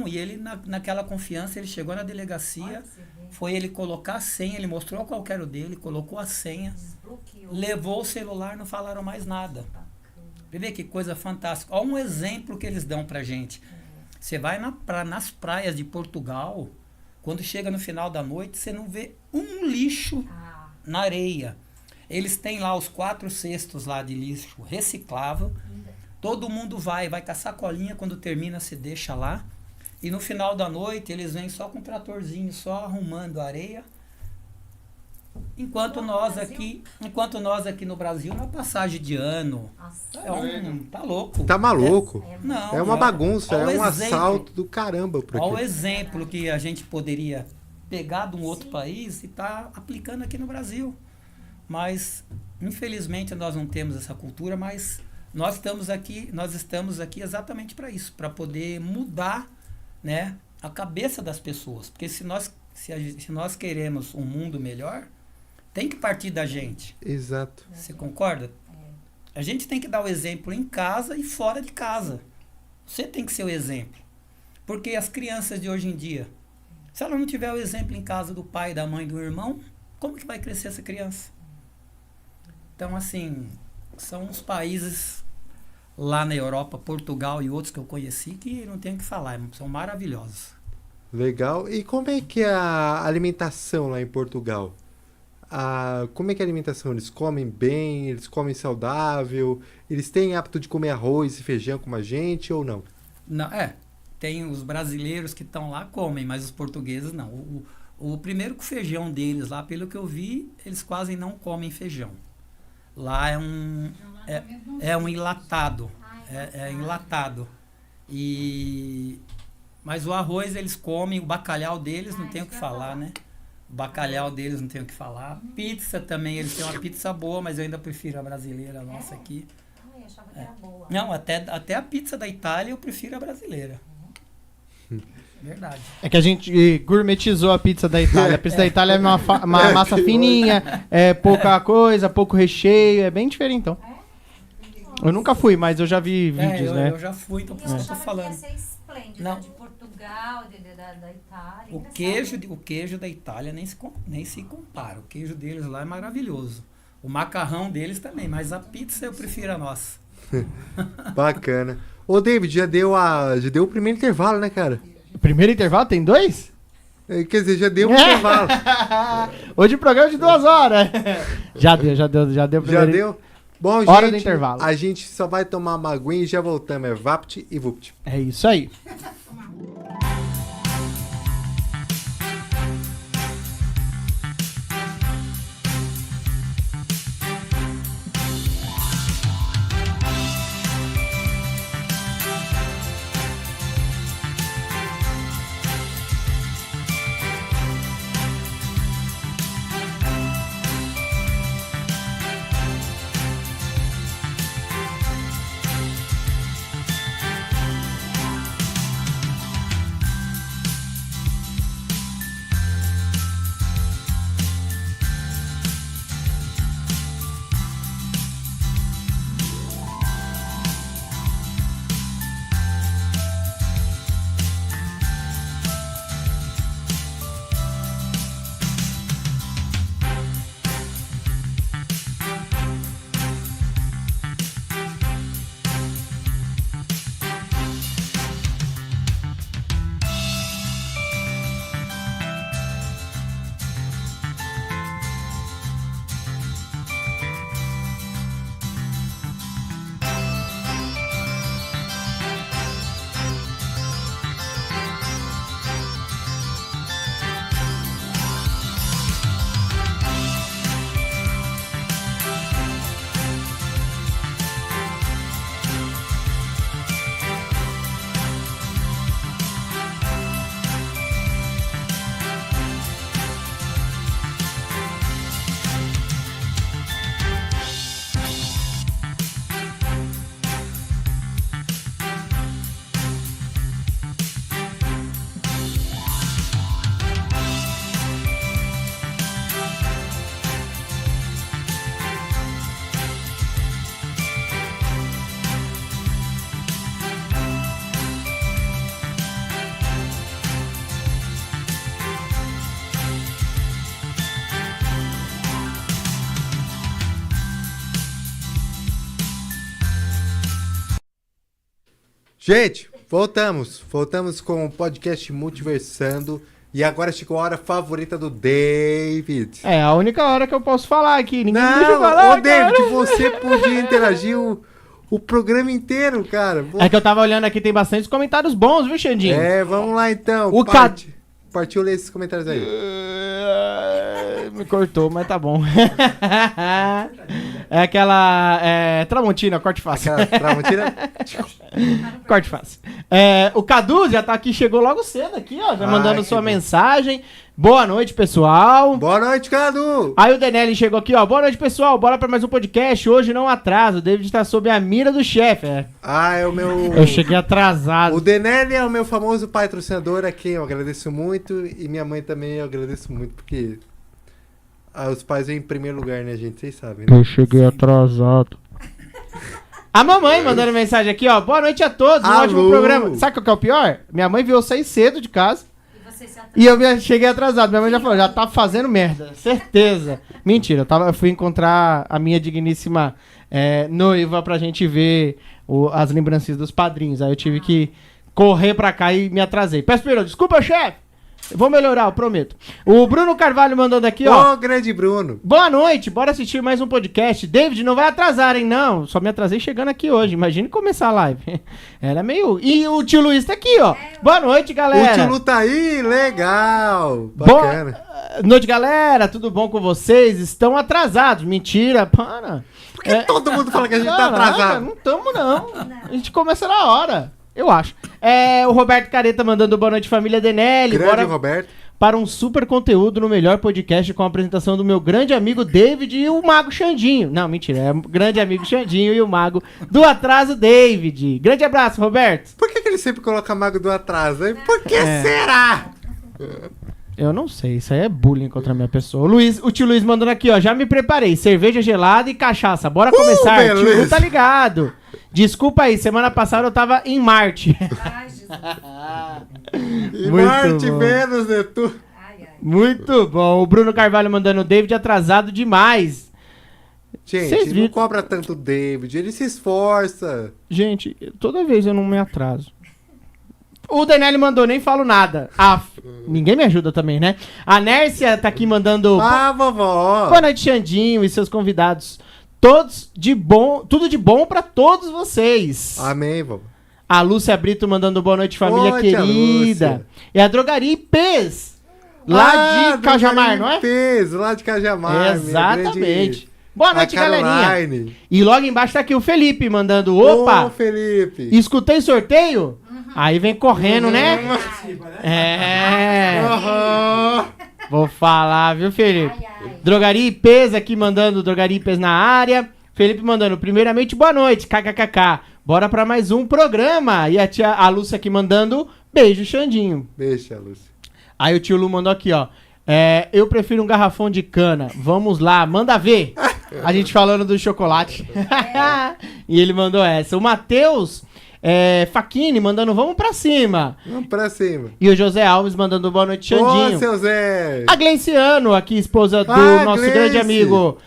E ele naquela confiança, ele chegou na delegacia, foi ele colocar a senha, ele mostrou qual era o dele, colocou a senha, levou o celular, não falaram mais nada. Vê que coisa fantástica. Olha um exemplo que eles dão pra gente. Você vai nas praias de Portugal, quando chega no final da noite, você não vê um lixo na areia. Eles têm lá os 4 cestos lá de lixo reciclável. Todo mundo vai com a sacolinha, quando termina se deixa lá. E no final da noite eles vêm só com um tratorzinho, só arrumando a areia. Enquanto nós aqui no Brasil, na passagem de ano, tá louco.
Tá maluco.
Não,
é uma bagunça, é um
exemplo,
assalto do caramba.
Olha o exemplo que a gente poderia pegar de um outro país e tá aplicando aqui no Brasil. Mas, infelizmente, nós não temos essa cultura, mas nós estamos aqui exatamente para isso, para poder mudar, né, a cabeça das pessoas. Porque se nós queremos um mundo melhor, tem que partir da gente.
Exato.
Você concorda? A gente tem que dar o exemplo em casa e fora de casa. Você tem que ser o exemplo. Porque as crianças de hoje em dia, se ela não tiver o exemplo em casa do pai, da mãe, do irmão, como que vai crescer essa criança? Então, assim, são uns países lá na Europa, Portugal e outros que eu conheci, que não tenho o que falar, são maravilhosos.
Legal. E como é que é a alimentação lá em Portugal? Como é que é a alimentação? Eles comem bem? Eles comem saudável? Eles têm hábito de comer arroz e feijão como a gente ou não?
Não, tem os brasileiros que estão lá, comem, mas os portugueses não. O primeiro feijão deles lá, pelo que eu vi, eles quase não comem feijão. Lá é um enlatado. É enlatado. E Mas o arroz eles comem, o bacalhau deles não tem o que falar, né? O bacalhau deles não tem o que falar. Pizza também, eles têm uma pizza boa, mas eu ainda prefiro a brasileira nossa aqui.
Eu achava que era boa.
Não, até a pizza da Itália eu prefiro a brasileira. Verdade.
É que a gente gourmetizou a pizza da Itália. A pizza da Itália é uma massa fininha, é pouca coisa, pouco recheio, é bem diferente, então. Eu nunca fui, mas eu já vi vídeos, né?
Eu já fui, então por isso que eu tô falando.
Ia ser esplêndido,
Não.
de Portugal, da Itália.
O queijo da Itália nem se compara. O queijo deles lá é maravilhoso. O macarrão deles também, mas a pizza eu prefiro a nossa.
Bacana. Ô, David, já deu o primeiro intervalo, né, cara?
O primeiro intervalo tem 2?
Quer dizer, já deu um intervalo.
Hoje o programa é de 2 horas. Já deu o primeiro.
Já deu? Bom,
Hora
gente,
do intervalo.
A gente só vai tomar uma aguinha e já voltamos. É Vapt e Vupt.
É isso aí.
Gente, voltamos com o podcast Multiversando. E agora chegou a hora favorita do David.
É a única hora que eu posso falar aqui. Ninguém
Não,
deixa eu falar,
ô David,
cara.
você podia interagir o programa inteiro, cara.
É que eu tava olhando aqui, tem bastantes comentários bons, viu, Xandinho?
É, vamos lá então. Partiu ler esses comentários aí.
Me cortou, mas tá bom. É aquela Tramontina, corte fácil.
Aquela Tramontina?
Corte fácil. O Cadu já tá aqui, chegou logo cedo aqui, ó, já mandando sua mensagem. Boa noite, pessoal.
Boa noite, Cadu.
Aí o Denelli chegou aqui, ó. Boa noite, pessoal. Bora pra mais um podcast. Hoje não atraso. O David tá sob a mira do chefe.
É o meu...
Eu cheguei atrasado.
O Denelli é o meu famoso patrocinador, a quem eu agradeço muito. E minha mãe também eu agradeço muito, porque os pais vêm em primeiro lugar, né, gente? Vocês sabem, né?
Eu cheguei atrasado. A mamãe mandando mensagem aqui, ó. Boa noite a todos. Um ótimo programa. Sabe o que é o pior? Minha mãe viu eu sair cedo de casa. E eu cheguei atrasado. Minha mãe já falou, já tá fazendo merda. Certeza. Mentira, eu fui encontrar a minha digníssima noiva pra gente ver as lembrancinhas dos padrinhos. Aí eu tive que correr pra cá e me atrasei. Peço perdão. Desculpa, chefe. Eu vou melhorar, eu prometo. O Bruno Carvalho mandando aqui, ó.
Ô, grande Bruno.
Boa noite, bora assistir mais um podcast. David, não vai atrasar, hein? Não, só me atrasei chegando aqui hoje. Imagine começar a live. Era meio... E o tio Luiz tá aqui, ó. Boa noite, galera.
O tio Lu tá aí, legal. Bacana.
Boa noite, galera. Tudo bom com vocês? Estão atrasados. Mentira, para.
Por que todo mundo fala que a gente tá atrasado?
Não tamo, não. A gente começa na hora. Eu acho. O Roberto Careta mandando boa noite, família Denelli.
Grande
Bora
Roberto.
para um super conteúdo no melhor podcast com a apresentação do meu grande amigo David e o Mago Xandinho. Não, mentira. É o grande amigo Xandinho e o Mago do Atraso David. Grande abraço, Roberto.
Por que ele sempre coloca Mago do Atraso? Hein? Por que será?
Eu não sei, isso aí é bullying contra a minha pessoa. O tio Luiz mandando aqui, ó. Já me preparei. Cerveja gelada e cachaça. Bora começar.
Beleza.
Tio Lu tá ligado. Desculpa aí, semana passada eu tava em Marte.
Ai, Jesus.
E
Muito
Marte,
bom.
Vênus, Netuno.
Muito bom. O Bruno Carvalho mandando o David atrasado demais.
Gente,
Vocês
não
viram?
cobra tanto o David, ele se esforça.
Gente, toda vez eu não me atraso. O Denelli mandou, nem falo nada. Ninguém me ajuda também, né? A Nércia tá aqui mandando...
vovó.
Boa noite, Xandinho e seus convidados. Todos de bom, tudo de bom pra todos vocês.
Amém, vovó.
A Lúcia Brito mandando boa noite, família
Boa noite,
querida.
Lúcia.
É a Drogaria Ipês, lá de Cajamar, não é?
Peso, lá de Cajamar.
Exatamente.
minha grande-
Boa noite,
a Caroline.
galerinha. E logo embaixo tá aqui o Felipe mandando, opa,
Ô, Felipe.
escutei sorteio? Aí vem correndo, né? Vou falar, viu, Felipe? Drogaria Ipês aqui mandando Drogaria Ipês na área. Felipe mandando, primeiramente, boa noite, kkkk. Bora pra mais um programa. E a Lúcia aqui mandando, beijo, Xandinho.
Deixa, Lúcia.
Aí o tio Lu mandou aqui, ó. Eu prefiro um garrafão de cana. Vamos lá, manda ver. A gente falando do chocolate. E ele mandou essa. O Matheus Facchini mandando vamos pra cima.
Vamos pra cima.
E o José Alves mandando boa noite, Xandinho.
Ô, seu Zé.
A Gleiciano, aqui, esposa do nosso
Gleice.
grande amigo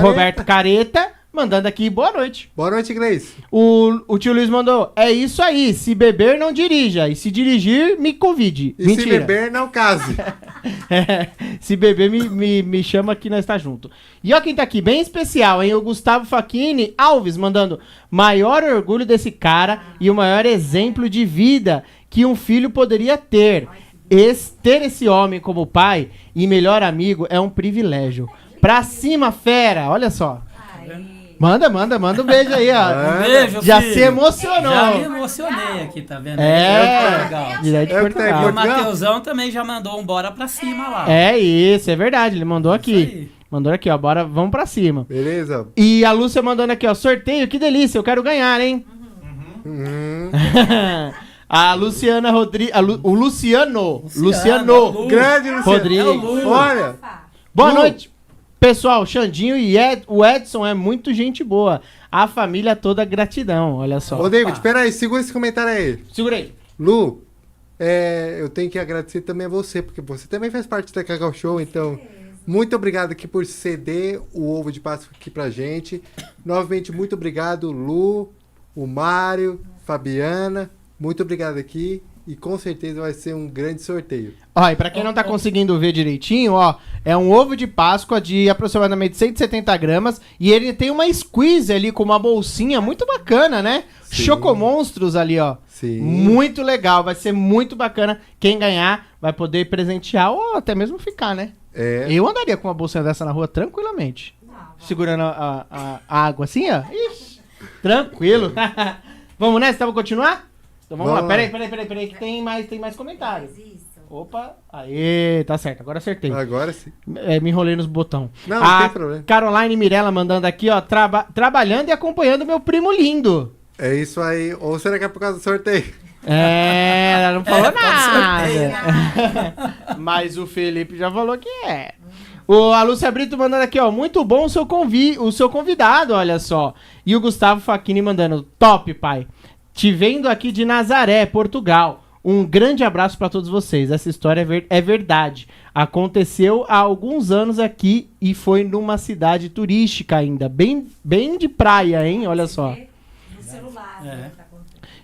Roberto
Careta, mandando aqui boa noite.
Boa noite, Gleice.
O tio Luiz mandou, é isso aí, se beber não dirija, e se dirigir, me convide.
E
Mentira.
se beber, não case.
Se beber, me chama que nós tá junto. E ó quem tá aqui, bem especial, hein? O Gustavo Facchini Alves mandando, maior orgulho desse cara e o maior exemplo de vida que um filho poderia ter. Ter esse homem como pai e melhor amigo é um privilégio. Pra cima, fera! Olha só. Manda um beijo aí, ó.
Um beijo,
já
filho.
se emocionou.
Já me emocionei aqui, tá vendo?
Legal. Direto de Portugal.
E o Mateusão também já mandou um bora pra cima lá.
É isso, é verdade. Ele mandou aqui. Mandou aqui, ó. Bora, vamos pra cima.
Beleza.
E a Lúcia mandando aqui, ó. Sorteio, que delícia. Eu quero ganhar, hein? A Luciana Rodrigues. O Luciano.
Grande Luciano.
Rodrigues.
Olha.
Boa noite. Pessoal, Xandinho e o Edson é muito gente boa. A família toda gratidão, olha só.
Ô, David, peraí, segura esse comentário aí.
Segura aí.
Lu, eu tenho que agradecer também a você, porque você também faz parte da Cacau Show, então muito obrigado aqui por ceder o ovo de Páscoa aqui pra gente. Novamente, muito obrigado, Lu, o Mário, Fabiana, muito obrigado aqui. E com certeza vai ser um grande sorteio.
Ó, e pra quem não tá conseguindo ver direitinho, ó, é um ovo de Páscoa de aproximadamente 170 gramas e ele tem uma squeeze ali com uma bolsinha muito bacana, né?
Sim.
Chocomonstros ali, ó.
Sim.
Muito legal, vai ser muito bacana. Quem ganhar vai poder presentear ou até mesmo ficar, né? Eu andaria com uma bolsinha dessa na rua tranquilamente. Segurando a água assim, ó. Ixi, tranquilo. Vamos nessa? Vamos continuar? Então vamos lá, peraí, que tem mais comentários. Opa, aê, tá certo, agora acertei.
Agora sim.
Me enrolei nos botões.
Não tem problema.
Caroline Mirella mandando aqui, ó, trabalhando e acompanhando meu primo lindo.
É isso aí, ou será que é por causa do sorteio?
Ela não falou nada. Mas o Felipe já falou que é. A Lúcia Brito mandando aqui, ó, muito bom o seu convidado, olha só. E o Gustavo Facchini mandando, top, pai. Te vendo aqui de Nazaré, Portugal. Um grande abraço pra todos vocês. Essa história é verdade. Aconteceu há alguns anos aqui e foi numa cidade turística ainda. Bem de praia, hein? Olha só.
No celular.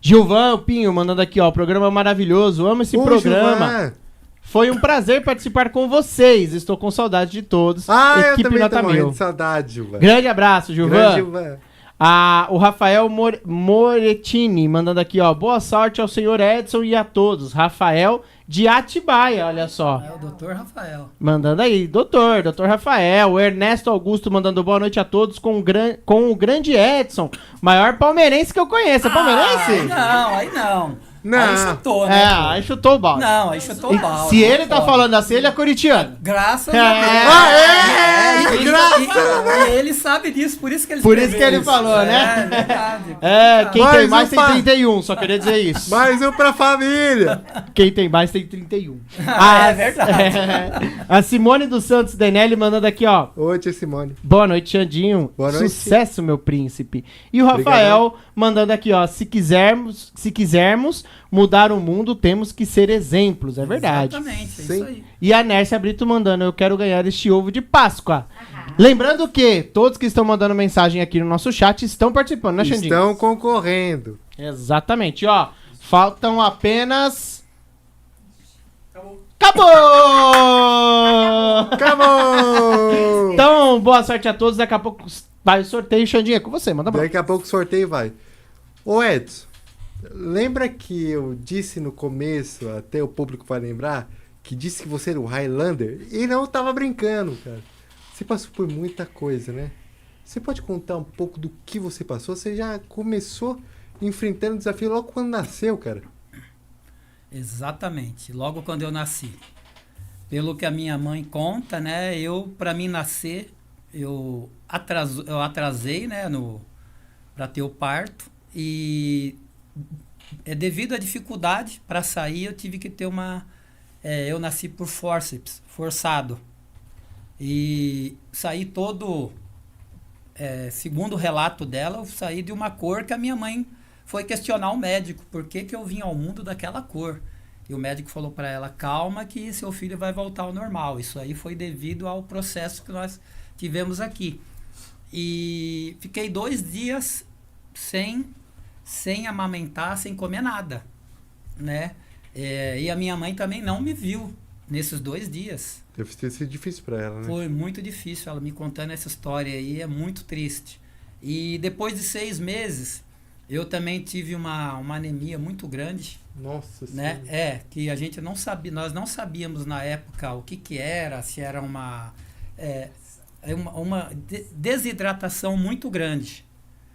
Gilvan Pinho mandando aqui, ó. Programa maravilhoso. Amo esse programa.
Gilvan.
Foi um prazer participar com vocês. Estou com saudade de todos.
Eu
Equipe
também
Nota
tô morrendo
Mil.
de saudade, Gilvan.
Grande abraço, Gilvan.
Grande Gilvan.
O Rafael Moretini mandando aqui, ó. Boa sorte ao senhor Edson e a todos. Rafael de Atibaia, olha só.
É o doutor Rafael.
Mandando aí, doutor Rafael. O Ernesto Augusto mandando boa noite a todos com o grande Edson, maior palmeirense que eu conheço. É palmeirense?
Aí não.
Não.
Aí chutou, né?
Aí chutou o balde.
Não, aí chutou o balde.
Se ele tá falando assim, ele é corintiano.
Graças a Deus.
Graças.
E ele sabe disso, por isso que ele
Por isso que ele falou, né?
É verdade.
Quem tem mais tem 31, só queria dizer isso.
Mais um pra família.
Quem tem mais tem 31.
É verdade.
A Simone dos Santos Denelli mandando aqui, ó.
Oi, tia Simone.
Boa noite, Xandinho.
Boa noite.
Sucesso, meu príncipe. E o Rafael mandando aqui, ó. Se quisermos mudar o mundo, temos que ser exemplos. É verdade.
Exatamente, é isso aí.
E a Nércia Brito mandando, eu quero ganhar este ovo de Páscoa. Lembrando que todos que estão mandando mensagem aqui no nosso chat estão participando, né, Xandinho?
Estão concorrendo.
Exatamente, ó. Faltam apenas... Acabou! Então, boa sorte a todos. Daqui a pouco vai o sorteio. Xandinho, é com você, manda bala.
Daqui a pouco o sorteio vai. Ô, Edson, lembra que eu disse no começo, até o público vai lembrar, que disse que você era o Highlander? E não tava brincando, cara. Você passou por muita coisa, né? Você pode contar um pouco do que você passou? Você já começou enfrentando o desafio logo quando nasceu, cara.
Exatamente, logo quando eu nasci. Pelo que a minha mãe conta, né, para mim nascer, eu atrasei, né, para ter o parto, e devido à dificuldade para sair, eu tive que ter eu nasci por fórceps, forçado, e saí todo, segundo o relato dela, eu saí de uma cor que a minha mãe foi questionar o médico, por que eu vim ao mundo daquela cor. E o médico falou para ela, calma que seu filho vai voltar ao normal. Isso aí foi devido ao processo que nós tivemos aqui. E fiquei 2 dias sem amamentar, sem comer nada, né? E a minha mãe também não me viu nesses 2 dias.
Deve ter sido difícil para ela, né?
Foi muito difícil, ela me contando essa história aí, é muito triste. E depois de 6 meses... eu também tive uma anemia muito grande.
Nossa
né?
Senhora.
Que a gente não sabia, nós não sabíamos na época o que era, se era uma desidratação muito grande.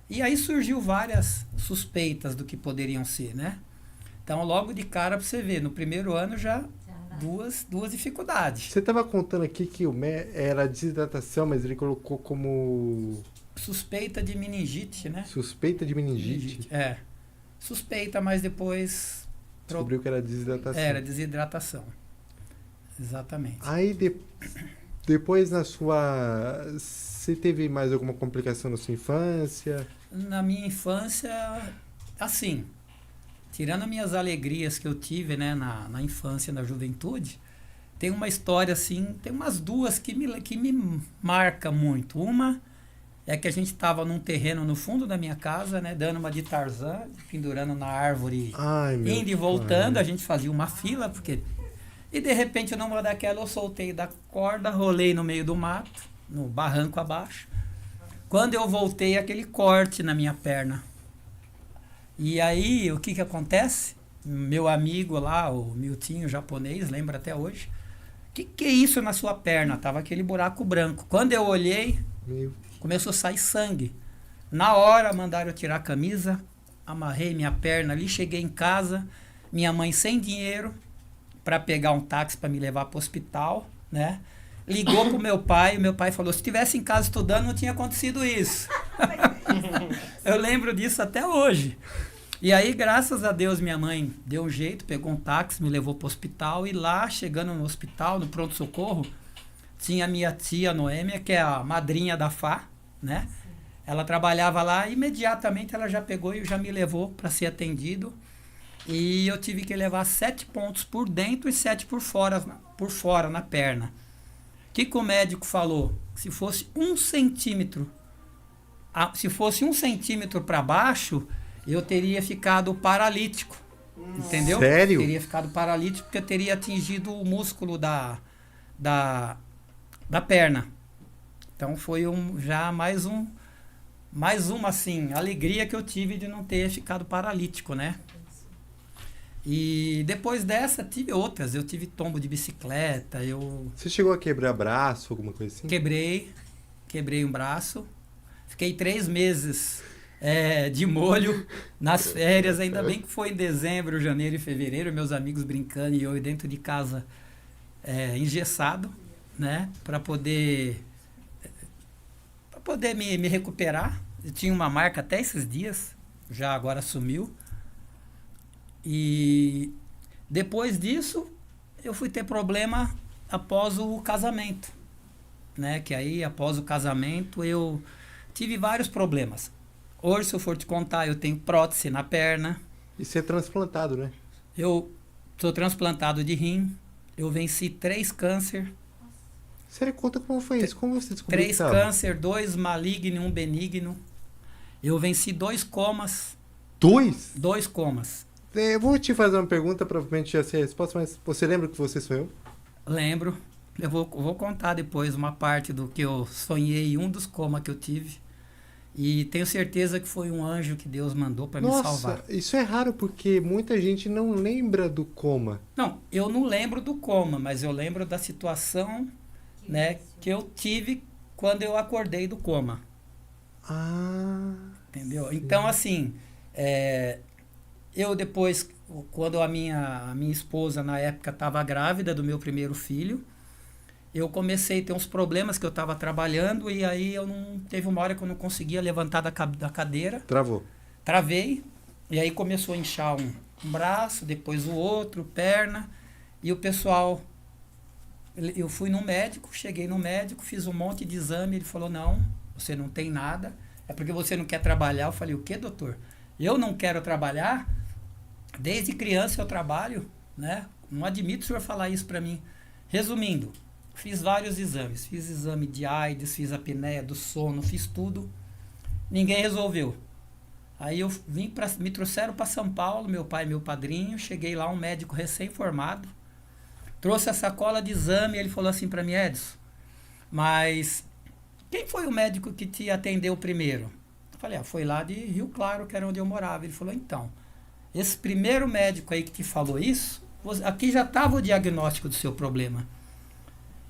E aí surgiu várias suspeitas do que poderiam ser, né? Então, logo de cara, para você ver, no primeiro ano já duas dificuldades.
Você estava contando aqui que era desidratação, mas ele colocou como...
suspeita de meningite, né?
Suspeita de meningite?
Suspeita, mas depois...
descobriu que era desidratação.
Era desidratação. Exatamente.
Aí, depois na sua... você teve mais alguma complicação na sua infância?
Na minha infância, assim... tirando as minhas alegrias que eu tive, né, na infância, na juventude... tem uma história, assim... tem umas 2 que me marcam muito. Uma... é que a gente estava num terreno no fundo da minha casa, né? Dando uma de Tarzan, pendurando na árvore, indo e voltando. A gente fazia uma fila, porque... e de repente, numa daquela, eu soltei da corda, rolei no meio do mato, no barranco abaixo. Quando eu voltei, aquele corte na minha perna. E aí, o que acontece? Meu amigo lá, o Miltinho, japonês, lembra até hoje. Que é isso na sua perna? Tava aquele buraco branco. Quando eu olhei... começou a sair sangue. Na hora, mandaram eu tirar a camisa, amarrei minha perna ali, cheguei em casa, minha mãe sem dinheiro para pegar um táxi para me levar para o hospital, né? Ligou pro meu pai, o meu pai falou, se tivesse em casa estudando, não tinha acontecido isso. Eu lembro disso até hoje. E aí, graças a Deus, minha mãe deu um jeito, pegou um táxi, me levou para o hospital, e lá, chegando no hospital, no pronto-socorro, tinha a minha tia Noêmia, que é a madrinha da Fá, né? Ela trabalhava lá, e imediatamente ela já pegou e já me levou para ser atendido. E eu tive que levar 7 pontos por dentro e 7 por fora na perna. O que o médico falou? Se fosse 1 centímetro, se fosse 1 centímetro para baixo, eu teria ficado paralítico. Entendeu?
Sério?
Teria ficado paralítico porque eu teria atingido o músculo da perna. Então foi já mais mais uma, assim, alegria que eu tive de não ter ficado paralítico, né? E depois dessa, tive outras. Eu tive tombo de bicicleta,
Você chegou a quebrar braço, alguma coisa assim?
Quebrei um braço. Fiquei 3 meses de molho nas férias. Ainda bem que foi em dezembro, janeiro e fevereiro, meus amigos brincando e eu dentro de casa engessado, né? Para poder me recuperar. Eu tinha uma marca até esses dias, já agora sumiu. E depois disso, eu fui ter problema após o casamento, né? Que aí, após o casamento, eu tive vários problemas. Hoje, se eu for te contar, eu tenho prótese na perna.
E você é transplantado, né?
Eu sou transplantado de rim. Eu venci 3 câncer.
Sério, conta como foi isso? Como você descobriu
3 câncer, 2 maligno e 1 benigno. Eu venci 2 comas.
2?
2 comas.
Eu vou te fazer uma pergunta, provavelmente já sei a resposta, mas você lembra que você sonhou?
Lembro. Eu vou contar depois uma parte do que eu sonhei, um dos comas que eu tive. E tenho certeza que foi um anjo que Deus mandou para me salvar.
Nossa, isso é raro porque muita gente não lembra do coma.
Não, eu não lembro do coma, mas eu lembro da situação, né, que eu tive quando eu acordei do coma.
Ah.
Entendeu? Então, assim, eu depois, quando a minha esposa, na época, estava grávida do meu primeiro filho, eu comecei a ter uns problemas que eu estava trabalhando e aí teve uma hora que eu não conseguia levantar da cadeira.
Travou.
Travei. E aí começou a inchar um braço, depois o outro, perna. E o pessoal... Eu fui no médico, cheguei no médico, fiz um monte de exame. Ele falou, não, você não tem nada. É porque você não quer trabalhar. Eu falei, o quê, doutor? Eu não quero trabalhar? Desde criança eu trabalho, né? Não admito o senhor falar isso para mim. Resumindo, fiz vários exames. Fiz exame de AIDS, fiz apneia do sono, fiz tudo. Ninguém resolveu. Aí eu me trouxeram para São Paulo, meu pai e meu padrinho. Cheguei lá, um médico recém-formado. Trouxe a sacola de exame e ele falou assim para mim, Edson, mas quem foi o médico que te atendeu primeiro? Eu falei, foi lá de Rio Claro, que era onde eu morava. Ele falou, então, esse primeiro médico aí que te falou isso, aqui já estava o diagnóstico do seu problema.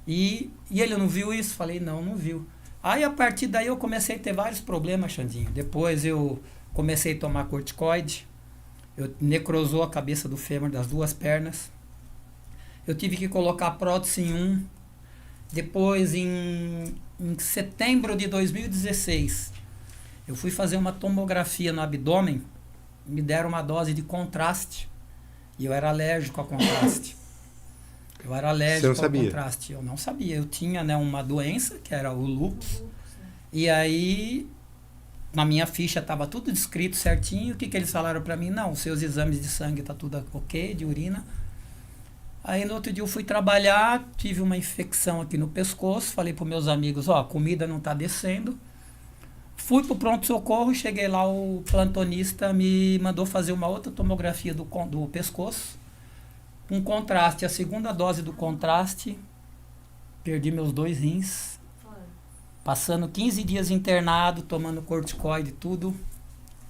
E ele não viu isso? Falei, não viu. Aí, a partir daí, eu comecei a ter vários problemas, Xandinho. Depois, eu comecei a tomar corticoide. Eu necrosou a cabeça do fêmur das 2 pernas. Eu tive que colocar prótese em um. Depois, em setembro de 2016, eu fui fazer uma tomografia no abdômen. Me deram uma dose de contraste. E eu era alérgico a contraste. Eu era alérgico ao contraste. Eu não sabia. Eu tinha, né, uma doença, que era o lúpus. E aí, na minha ficha estava tudo descrito certinho. O que eles falaram para mim? Não, seus exames de sangue tá tudo ok, de urina. Aí no outro dia eu fui trabalhar, tive uma infecção aqui no pescoço. Falei para meus amigos, a comida não tá descendo. Fui pro pronto-socorro, cheguei lá, o plantonista me mandou fazer uma outra tomografia do pescoço. Um contraste, a segunda dose do contraste, perdi meus 2 rins. Passando 15 dias internado, tomando corticoide e tudo.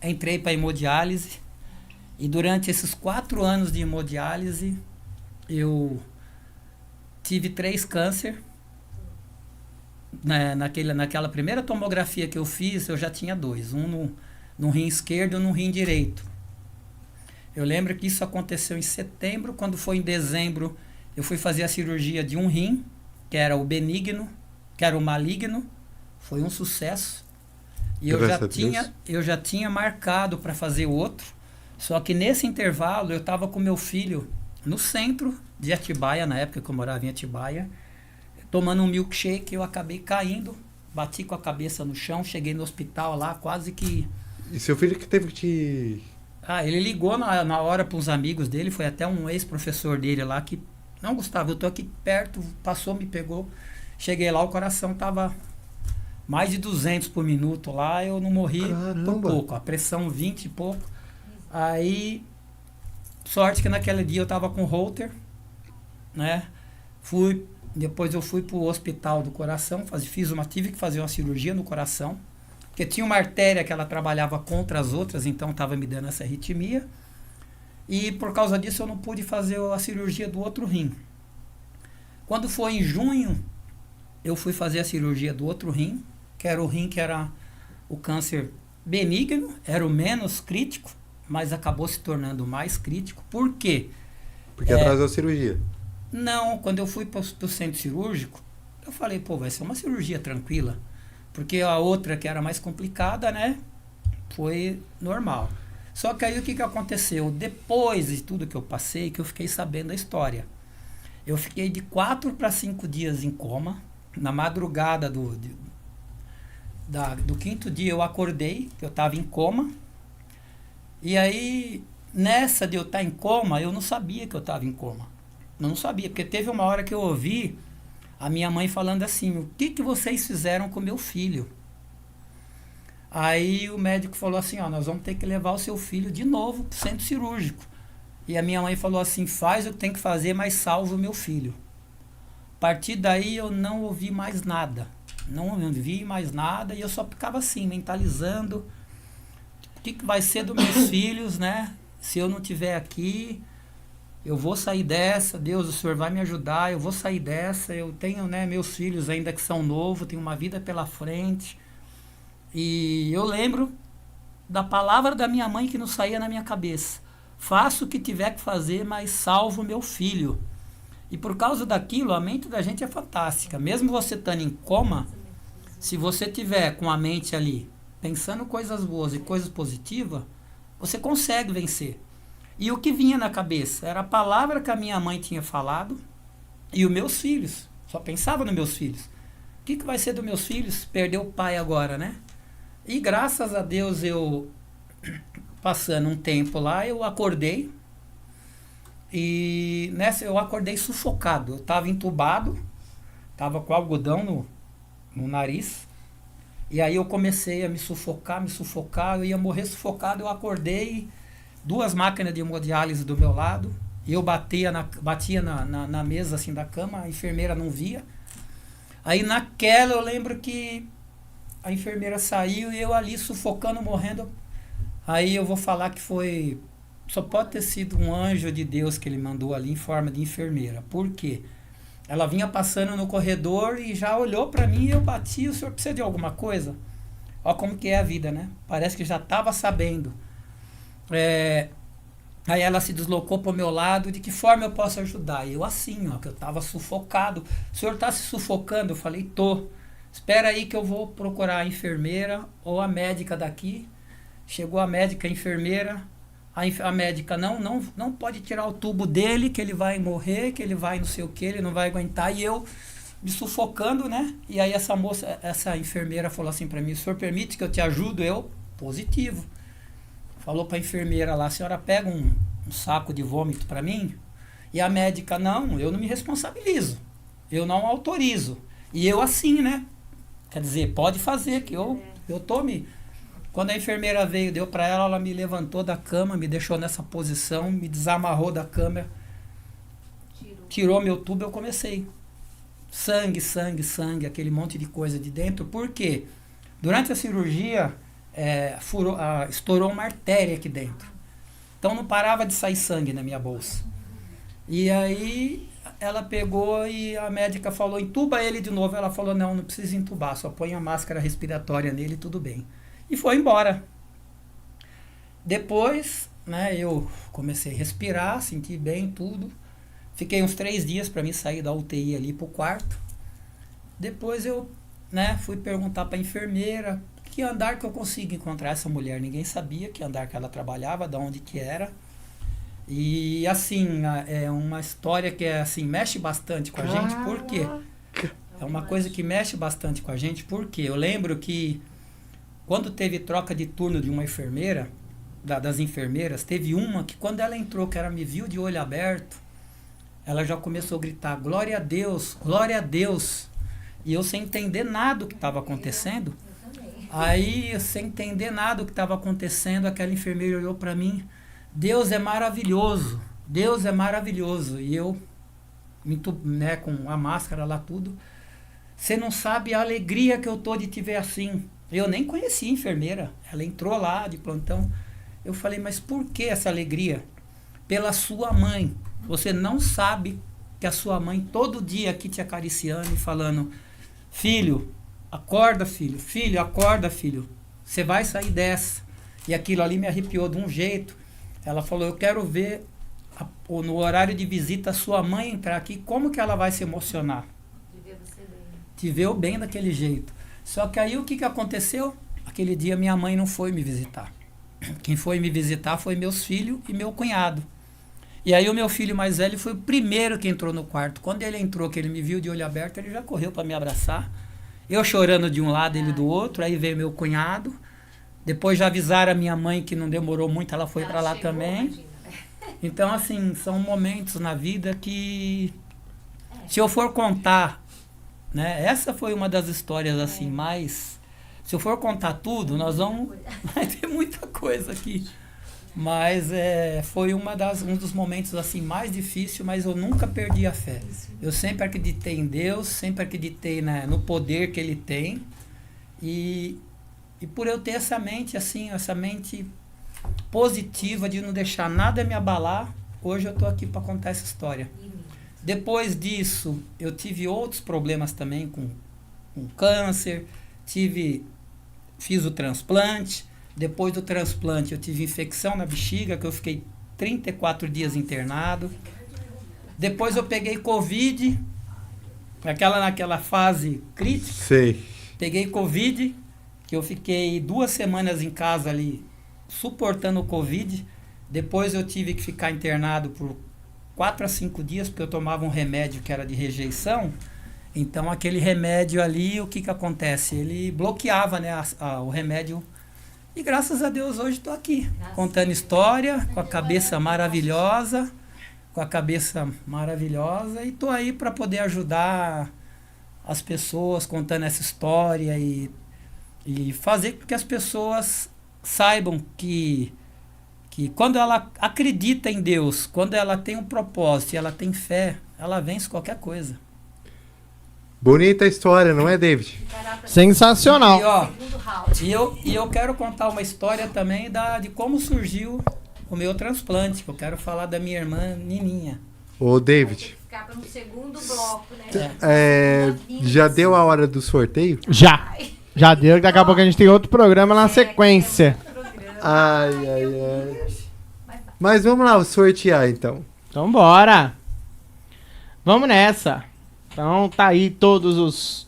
Entrei para hemodiálise. E durante esses 4 anos de hemodiálise, eu tive 3 câncer. Naquela primeira tomografia que eu fiz, eu já tinha 2. Um no rim esquerdo e no rim direito. Eu lembro que isso aconteceu em setembro. Quando foi em dezembro, eu fui fazer a cirurgia de um rim, que era o benigno, que era o maligno. Foi um sucesso. E eu já tinha marcado para fazer outro. Só que nesse intervalo, eu estava com meu filho no centro de Atibaia, na época que eu morava em Atibaia, tomando um milkshake. Eu acabei caindo, bati com a cabeça no chão, cheguei no hospital lá, quase que...
E seu filho que teve que te...
ele ligou na hora para os amigos dele, foi até um ex-professor dele lá que... Não, Gustavo, eu tô aqui perto, passou, me pegou. Cheguei lá, o coração tava mais de 200 por minuto lá, eu não morri por pouco, a pressão 20 e pouco. Aí, sorte que naquele dia eu tava com Holter, né? Depois eu fui pro hospital do coração, tive que fazer uma cirurgia no coração, porque tinha uma artéria que ela trabalhava contra as outras, então estava me dando essa arritmia. E por causa disso eu não pude fazer a cirurgia do outro rim. Quando foi em junho, eu fui fazer a cirurgia do outro rim, que era o rim que era o câncer benigno, era o menos crítico, mas acabou se tornando mais crítico. Por quê?
Porque atrasou a cirurgia.
Não, quando eu fui para o centro cirúrgico, eu falei, pô, vai ser uma cirurgia tranquila. Porque a outra, que era mais complicada, né, foi normal. Só que aí o que aconteceu? Depois de tudo que eu passei, que eu fiquei sabendo a história. Eu fiquei de 4 para 5 dias em coma. Na madrugada do 5º dia eu acordei, eu estava em coma. E aí, nessa de eu estar em coma, eu não sabia que eu estava em coma. Eu não sabia, porque teve uma hora que eu ouvi a minha mãe falando assim, o que vocês fizeram com meu filho? Aí o médico falou assim, ó, nós vamos ter que levar o seu filho de novo para o centro cirúrgico. E a minha mãe falou assim, faz o que tem que fazer, mas salva o meu filho. A partir daí eu não ouvi mais nada. Não ouvi mais nada e eu só ficava assim, mentalizando o que vai ser dos meus filhos, né? Se eu não estiver aqui, eu vou sair dessa, Deus, o Senhor vai me ajudar, eu vou sair dessa, eu tenho, né, meus filhos ainda que são novos, tenho uma vida pela frente. E eu lembro da palavra da minha mãe que não saía na minha cabeça. Faço o que tiver que fazer, mas salvo meu filho. E por causa daquilo, a mente da gente é fantástica. Mesmo você estando em coma, se você tiver com a mente ali, pensando coisas boas e coisas positivas, você consegue vencer. E o que vinha na cabeça era a palavra que a minha mãe tinha falado e os meus filhos. Só pensava nos meus filhos. O que vai ser dos meus filhos? Perder o pai agora, né? E graças a Deus eu, passando um tempo lá, eu acordei. E nessa eu acordei sufocado. Eu estava entubado, estava com algodão no nariz. E aí eu comecei a me sufocar, eu ia morrer sufocado. Eu acordei, 2 máquinas de hemodiálise do meu lado. E eu batia na mesa assim da cama, a enfermeira não via. Aí naquela eu lembro que a enfermeira saiu e eu ali sufocando, morrendo. Aí eu vou falar que foi... Só pode ter sido um anjo de Deus que ele mandou ali em forma de enfermeira. Por quê? Ela vinha passando no corredor e já olhou para mim e eu bati. O senhor precisa de alguma coisa? Olha como que é a vida, né? Parece que já estava sabendo. Aí ela se deslocou para o meu lado. De que forma eu posso ajudar? E eu assim, ó, que eu estava sufocado. O senhor está se sufocando? Eu falei, tô. Espera aí que eu vou procurar a enfermeira ou a médica daqui. Chegou a médica, a enfermeira... A médica não pode tirar o tubo dele, que ele vai morrer, que ele vai não sei o que, ele não vai aguentar. E eu me sufocando, né? E aí essa enfermeira falou assim para mim, o senhor permite que eu te ajude? Eu, positivo. Falou para a enfermeira lá, a senhora pega um saco de vômito para mim? E a médica, não, eu não me responsabilizo. Eu não autorizo. E eu assim, né? Quer dizer, pode fazer, que eu tô me... Quando a enfermeira veio, deu para ela, ela me levantou da cama, me deixou nessa posição, me desamarrou da cama, tirou meu tubo, eu comecei. Sangue, aquele monte de coisa de dentro. Por quê? Durante a cirurgia, estourou uma artéria aqui dentro. Então não parava de sair sangue na minha bolsa. E aí ela pegou e a médica falou, entuba ele de novo. Ela falou, não precisa entubar, só põe a máscara respiratória nele e tudo bem. E foi embora. Depois, né, eu comecei a respirar, senti bem tudo. Fiquei uns 3 dias para mim sair da UTI ali pro quarto. Depois eu, né, fui perguntar para a enfermeira que andar que eu consigo encontrar essa mulher. Ninguém sabia que andar que ela trabalhava, de onde que era. E assim, é uma história que assim, mexe bastante com a gente. Por quê? É uma coisa que mexe bastante com a gente. Porque eu lembro que quando teve troca de turno de uma enfermeira, das enfermeiras, teve uma que quando ela entrou, que ela me viu de olho aberto, ela já começou a gritar, glória a Deus, glória a Deus. E eu sem entender nada do que estava acontecendo. Aí, sem entender nada do que estava acontecendo, aquela enfermeira olhou para mim, Deus é maravilhoso, Deus é maravilhoso. E eu, com a máscara lá tudo, você não sabe a alegria que eu tô de te ver assim. Eu nem conhecia a enfermeira. Ela entrou lá de plantão. Eu falei, mas por que essa alegria? Pela sua mãe. Você não sabe que a sua mãe todo dia aqui te acariciando e falando, filho, acorda, filho. Filho, acorda, filho. Você vai sair dessa. E aquilo ali me arrepiou de um jeito. Ela falou, eu quero ver no horário de visita a sua mãe entrar aqui, como que ela vai se emocionar? Te ver bem daquele jeito. Só que aí o que aconteceu? Aquele dia minha mãe não foi me visitar. Quem foi me visitar foi meus filhos e meu cunhado. E aí o meu filho mais velho foi o primeiro que entrou no quarto. Quando ele entrou, que ele me viu de olho aberto, ele já correu para me abraçar. Eu chorando de um lado, ele do outro. Aí veio meu cunhado. Depois já avisaram a minha mãe que não demorou muito, ela foi para lá também. Imagina. Então, assim, são momentos na vida que, se eu for contar, né, essa foi uma das histórias assim, mais... Se eu for contar tudo, nós vamos... Vai ter muita coisa aqui. Mas foi um dos momentos assim mais difíceis, mas eu nunca perdi a fé. Eu sempre acreditei em Deus, sempre acreditei no poder que Ele tem. E por eu ter essa mente assim, essa mente positiva de não deixar nada me abalar, hoje eu estou aqui para contar essa história. Depois disso, eu tive outros problemas também com câncer, fiz o transplante. Depois do transplante, eu tive infecção na bexiga, que eu fiquei 34 dias internado. Depois eu peguei Covid, naquela fase crítica.
Sei.
Peguei Covid, que eu fiquei 2 semanas em casa ali, suportando o Covid. Depois eu tive que ficar internado por 4 a 5 dias, porque eu tomava um remédio que era de rejeição. Então, aquele remédio ali, o que acontece? Ele bloqueava, né, o remédio. E graças a Deus hoje estou aqui, contando história, com a cabeça maravilhosa, e estou aí para poder ajudar as pessoas contando essa história e fazer com que as pessoas saibam que quando ela acredita em Deus, quando ela tem um propósito e ela tem fé, ela vence qualquer coisa.
Bonita história, não é, David?
Sensacional.
E eu quero contar uma história também de como surgiu o meu transplante, que eu quero falar da minha irmã Nininha.
Ô, David.
Ficar para um segundo bloco, né?
Já deu a hora do sorteio?
Já deu, daqui a pouco a gente tem outro programa na sequência.
Ai. Mas vamos lá, sortear então.
Então bora. Vamos nessa. Então tá aí todos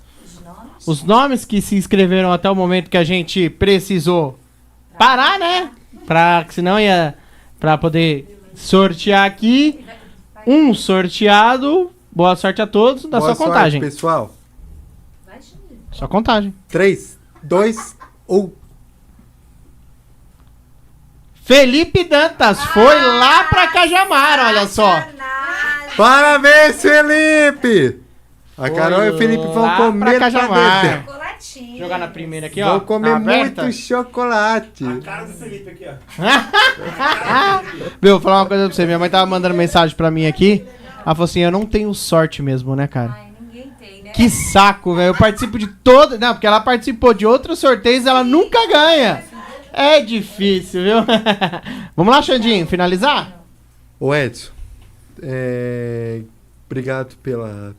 os nomes que se inscreveram até o momento que a gente precisou parar, né? Senão pra poder sortear aqui. Um sorteado. Boa sorte a todos da sua contagem.
Boa sorte, pessoal.
Sua contagem.
3, 2, 1.
Felipe Dantas foi lá pra Cajamar, olha só.
Parabéns, Felipe! A Carol e o Felipe vão comer
Cajamar. Jogar na primeira aqui, ó.
Vão comer muito chocolate.
A cara do Felipe aqui, ó.
Meu, vou falar uma coisa pra você. Minha mãe tava mandando mensagem pra mim aqui. Ela falou assim, eu não tenho sorte mesmo, né, cara?
Ai, ninguém tem, né?
Que saco, velho. Eu participo de todo... Não, porque ela participou de outros sorteios e ela nunca ganha. É difícil, viu? Vamos lá, Xandinho, finalizar?
Ô, Edson, obrigado pela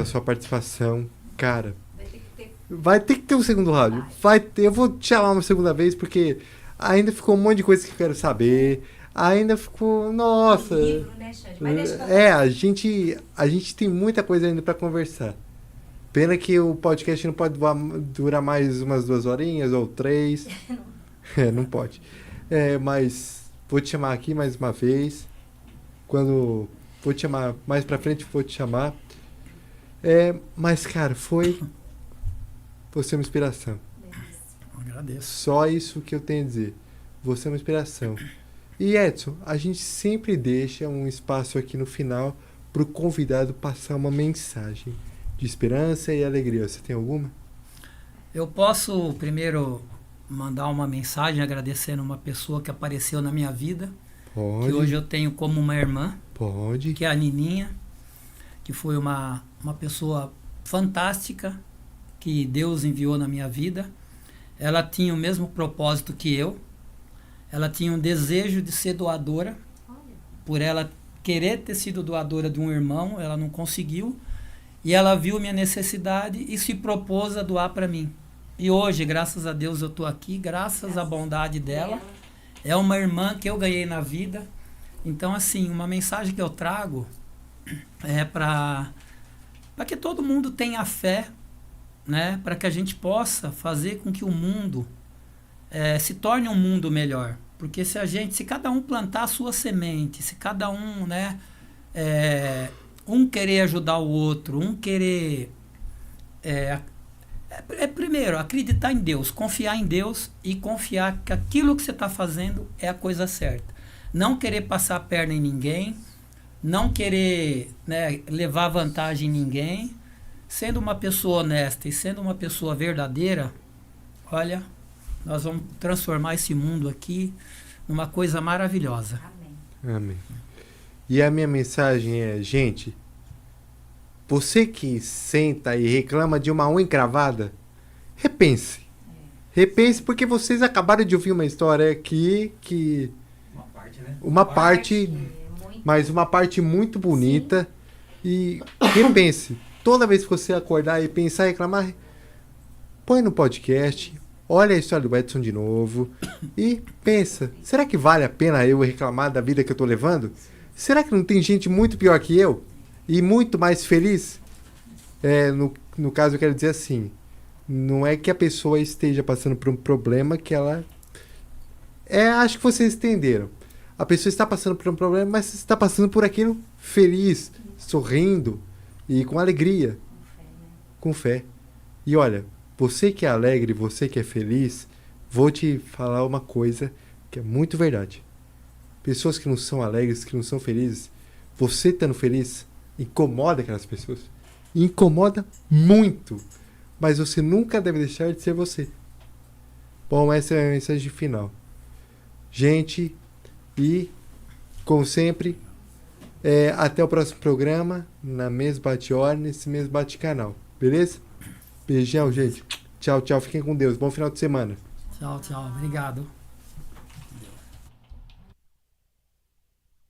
sua participação. Cara, vai ter que ter um segundo round. Eu vou te chamar uma segunda vez, porque ainda ficou um monte de coisa que eu quero saber. Ainda ficou... Nossa!
Livro, né, Xande? Mas deixa
a gente tem muita coisa ainda pra conversar. Pena que o podcast não pode durar mais umas 2 horinhas ou 3. Não pode. Mas vou te chamar aqui mais uma vez. Vou te chamar mais pra frente, vou te chamar. Mas, cara, você é uma inspiração.
Agradeço.
Só isso que eu tenho a dizer. Você é uma inspiração. E, Edson, a gente sempre deixa um espaço aqui no final pro convidado passar uma mensagem de esperança e alegria. Você tem alguma?
Eu posso primeiro mandar uma mensagem agradecendo uma pessoa que apareceu na minha vida.
Pode.
Que hoje eu tenho como uma irmã.
Pode.
Que é a Nininha, que foi uma pessoa fantástica que Deus enviou na minha vida. ela tinha o mesmo propósito que eu, ela tinha um desejo de ser doadora, por ela querer ter sido doadora de um irmão, ela não conseguiu, e ela viu minha necessidade e se propôs a doar para mim. E hoje, graças a Deus, eu estou aqui, graças à bondade dela. É uma irmã que eu ganhei na vida. Então, assim, uma mensagem que eu trago é para que todo mundo tenha fé, né? Para que a gente possa fazer com que o mundo se torne um mundo melhor. Porque se cada um plantar a sua semente, se cada um, né, um querer ajudar o outro, um querer primeiro acreditar em Deus, confiar em Deus e confiar que aquilo que você está fazendo é a coisa certa. Não querer passar a perna em ninguém, não querer, né, levar vantagem em ninguém, sendo uma pessoa honesta e sendo uma pessoa verdadeira, olha, nós vamos transformar esse mundo aqui numa coisa maravilhosa.
Amém. E a minha mensagem é, gente, você que senta e reclama de uma unha encravada, repense. Repense, porque vocês acabaram de ouvir uma história aqui que... Uma parte, mas uma parte muito bonita. Sim. E repense. Toda vez que você acordar e pensar e reclamar, põe no podcast, olha a história do Edson de novo e pensa, será que vale a pena eu reclamar da vida que eu tô levando? Será que não tem gente muito pior que eu? E muito mais feliz? No caso, eu quero dizer assim, não é que a pessoa esteja passando por um problema que ela... acho que vocês entenderam. A pessoa está passando por um problema, mas está passando por aquilo feliz, sorrindo e com alegria, com fé. E olha, você que é alegre, você que é feliz, vou te falar uma coisa que é muito verdade. Pessoas que não são alegres, que não são felizes, você estando feliz, incomoda aquelas pessoas. Incomoda muito. Mas você nunca deve deixar de ser você. Bom, essa é a mensagem final. Gente, e como sempre, até o próximo programa, na mesma bate-hora, nesse mesmo bate-canal. Beleza? Beijão, gente. Tchau, tchau. Fiquem com Deus. Bom final de semana.
Tchau, tchau. Obrigado.